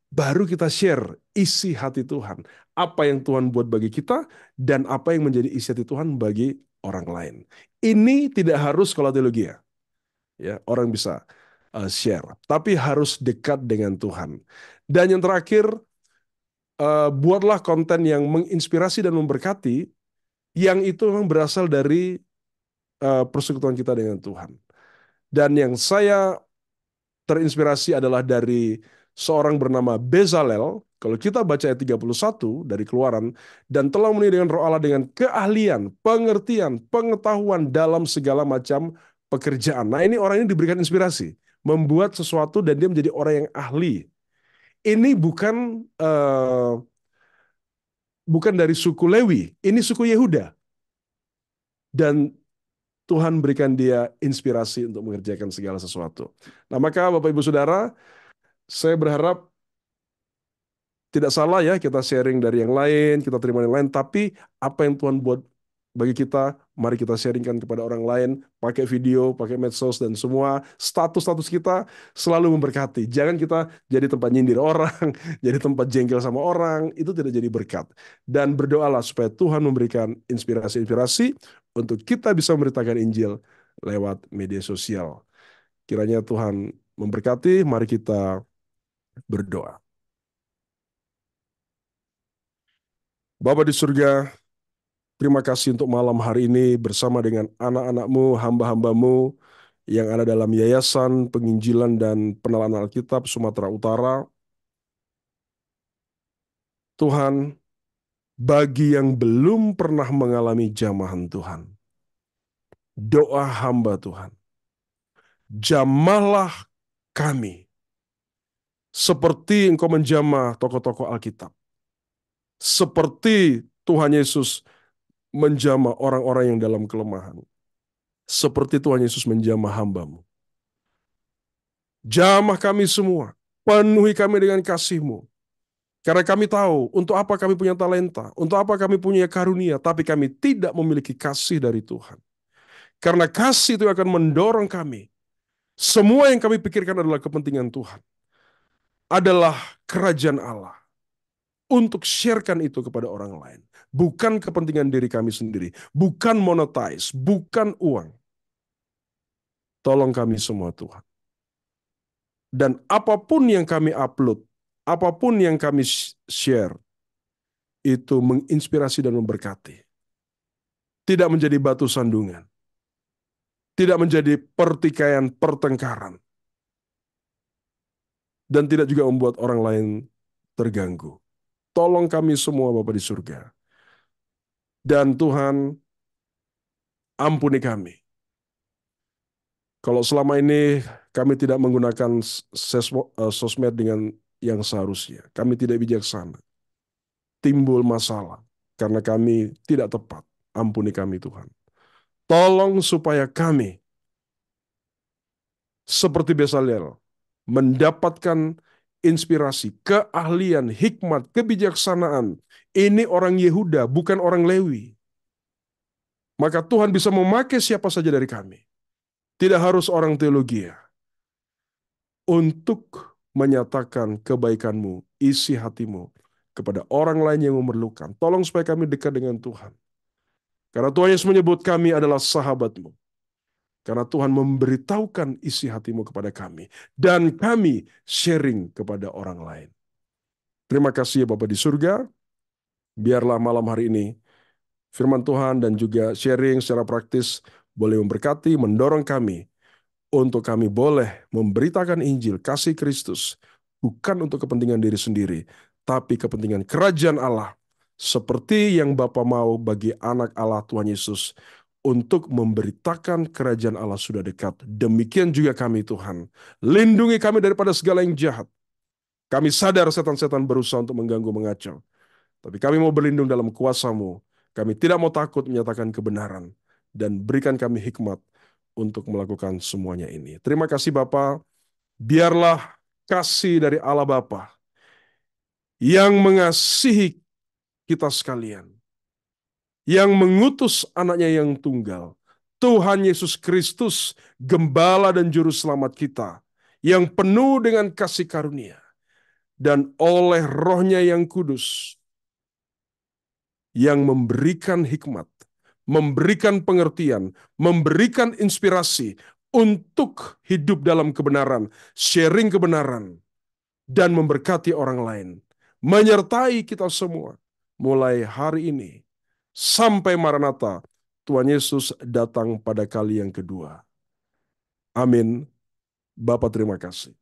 baru kita share isi hati Tuhan, apa yang Tuhan buat bagi kita dan apa yang menjadi isi hati Tuhan bagi orang lain. Ini tidak harus sekolah teologi ya. Ya, orang bisa share, tapi harus dekat dengan Tuhan. Dan yang terakhir, buatlah konten yang menginspirasi dan memberkati, yang itu memang berasal dari persekutuan kita dengan Tuhan. Dan yang saya terinspirasi adalah dari seorang bernama Bezalel. Kalau kita baca ayat 31 dari Keluaran, dan telah memenuhi dengan Roh Allah dengan keahlian, pengertian, pengetahuan dalam segala macam pekerjaan. Nah, ini orang ini diberikan inspirasi, membuat sesuatu dan dia menjadi orang yang ahli. Ini bukan dari suku Lewi, ini suku Yehuda. Dan Tuhan berikan dia inspirasi untuk mengerjakan segala sesuatu. Nah, maka Bapak Ibu Saudara, saya berharap tidak salah ya kita sharing dari yang lain, kita terima yang lain, tapi apa yang Tuhan buat bagi kita, mari kita sharingkan kepada orang lain, pakai video, pakai medsos, dan semua status-status kita selalu memberkati. Jangan kita jadi tempat nyindir orang, jadi tempat jengkel sama orang, itu tidak jadi berkat. Dan berdoalah supaya Tuhan memberikan inspirasi-inspirasi untuk kita bisa memberitakan Injil lewat media sosial. Kiranya Tuhan memberkati, mari kita berdoa. Bapa di surga, terima kasih untuk malam hari ini bersama dengan anak-anak-Mu, hamba-hamba-Mu yang ada dalam Yayasan Penginjilan dan Penelaan Alkitab Sumatera Utara. Tuhan, bagi yang belum pernah mengalami jamahan Tuhan, doa hamba Tuhan, jamahlah kami seperti Engkau menjamah tokoh-tokoh Alkitab. Seperti Tuhan Yesus menjamah orang-orang yang dalam kelemahan. Seperti Tuhan Yesus menjamah hamba-Mu. Jamah kami semua, penuhi kami dengan kasih-Mu. Karena kami tahu untuk apa kami punya talenta, untuk apa kami punya karunia, tapi kami tidak memiliki kasih dari Tuhan. Karena kasih itu akan mendorong kami. Semua yang kami pikirkan adalah kepentingan Tuhan. Adalah kerajaan Allah. Untuk sharekan itu kepada orang lain. Bukan kepentingan diri kami sendiri. Bukan monetize. Bukan uang. Tolong kami semua Tuhan. Dan apapun yang kami upload, apapun yang kami share, itu menginspirasi dan memberkati. Tidak menjadi batu sandungan. Tidak menjadi pertikaian, pertengkaran. Dan tidak juga membuat orang lain terganggu. Tolong kami semua Bapa di surga. Dan Tuhan, ampuni kami. Kalau selama ini kami tidak menggunakan sosmed dengan yang seharusnya. Kami tidak bijaksana. Timbul masalah. Karena kami tidak tepat. Ampuni kami Tuhan. Tolong supaya kami, seperti Bezalel, mendapatkan inspirasi, keahlian, hikmat, kebijaksanaan. Ini orang Yehuda, bukan orang Lewi. Maka Tuhan bisa memakai siapa saja dari kami. Tidak harus orang teologi untuk menyatakan kebaikanmu, isi hatimu kepada orang lain yang memerlukan. Tolong supaya kami dekat dengan Tuhan. Karena Tuhan Yesus menyebut kami adalah sahabatmu. Karena Tuhan memberitahukan isi hatimu kepada kami. Dan kami sharing kepada orang lain. Terima kasih ya Bapa di surga. Biarlah malam hari ini firman Tuhan dan juga sharing secara praktis boleh memberkati, mendorong kami untuk kami boleh memberitakan Injil, kasih Kristus, bukan untuk kepentingan diri sendiri, tapi kepentingan kerajaan Allah, seperti yang Bapa mau bagi anak Allah Tuhan Yesus, untuk memberitakan kerajaan Allah sudah dekat. Demikian juga kami Tuhan. Lindungi kami daripada segala yang jahat. Kami sadar setan-setan berusaha untuk mengganggu, mengacau. Tapi kami mau berlindung dalam kuasa-Mu. Kami tidak mau takut menyatakan kebenaran. Dan berikan kami hikmat untuk melakukan semuanya ini. Terima kasih Bapa. Biarlah kasih dari Allah Bapa yang mengasihi kita sekalian, yang mengutus anaknya yang tunggal, Tuhan Yesus Kristus, Gembala dan Juru Selamat kita, yang penuh dengan kasih karunia, dan oleh Roh-Nya yang kudus, yang memberikan hikmat, memberikan pengertian, memberikan inspirasi untuk hidup dalam kebenaran, sharing kebenaran, dan memberkati orang lain. Menyertai kita semua mulai hari ini sampai Maranatha, Tuhan Yesus datang pada kali yang kedua. Amin. Bapa terima kasih.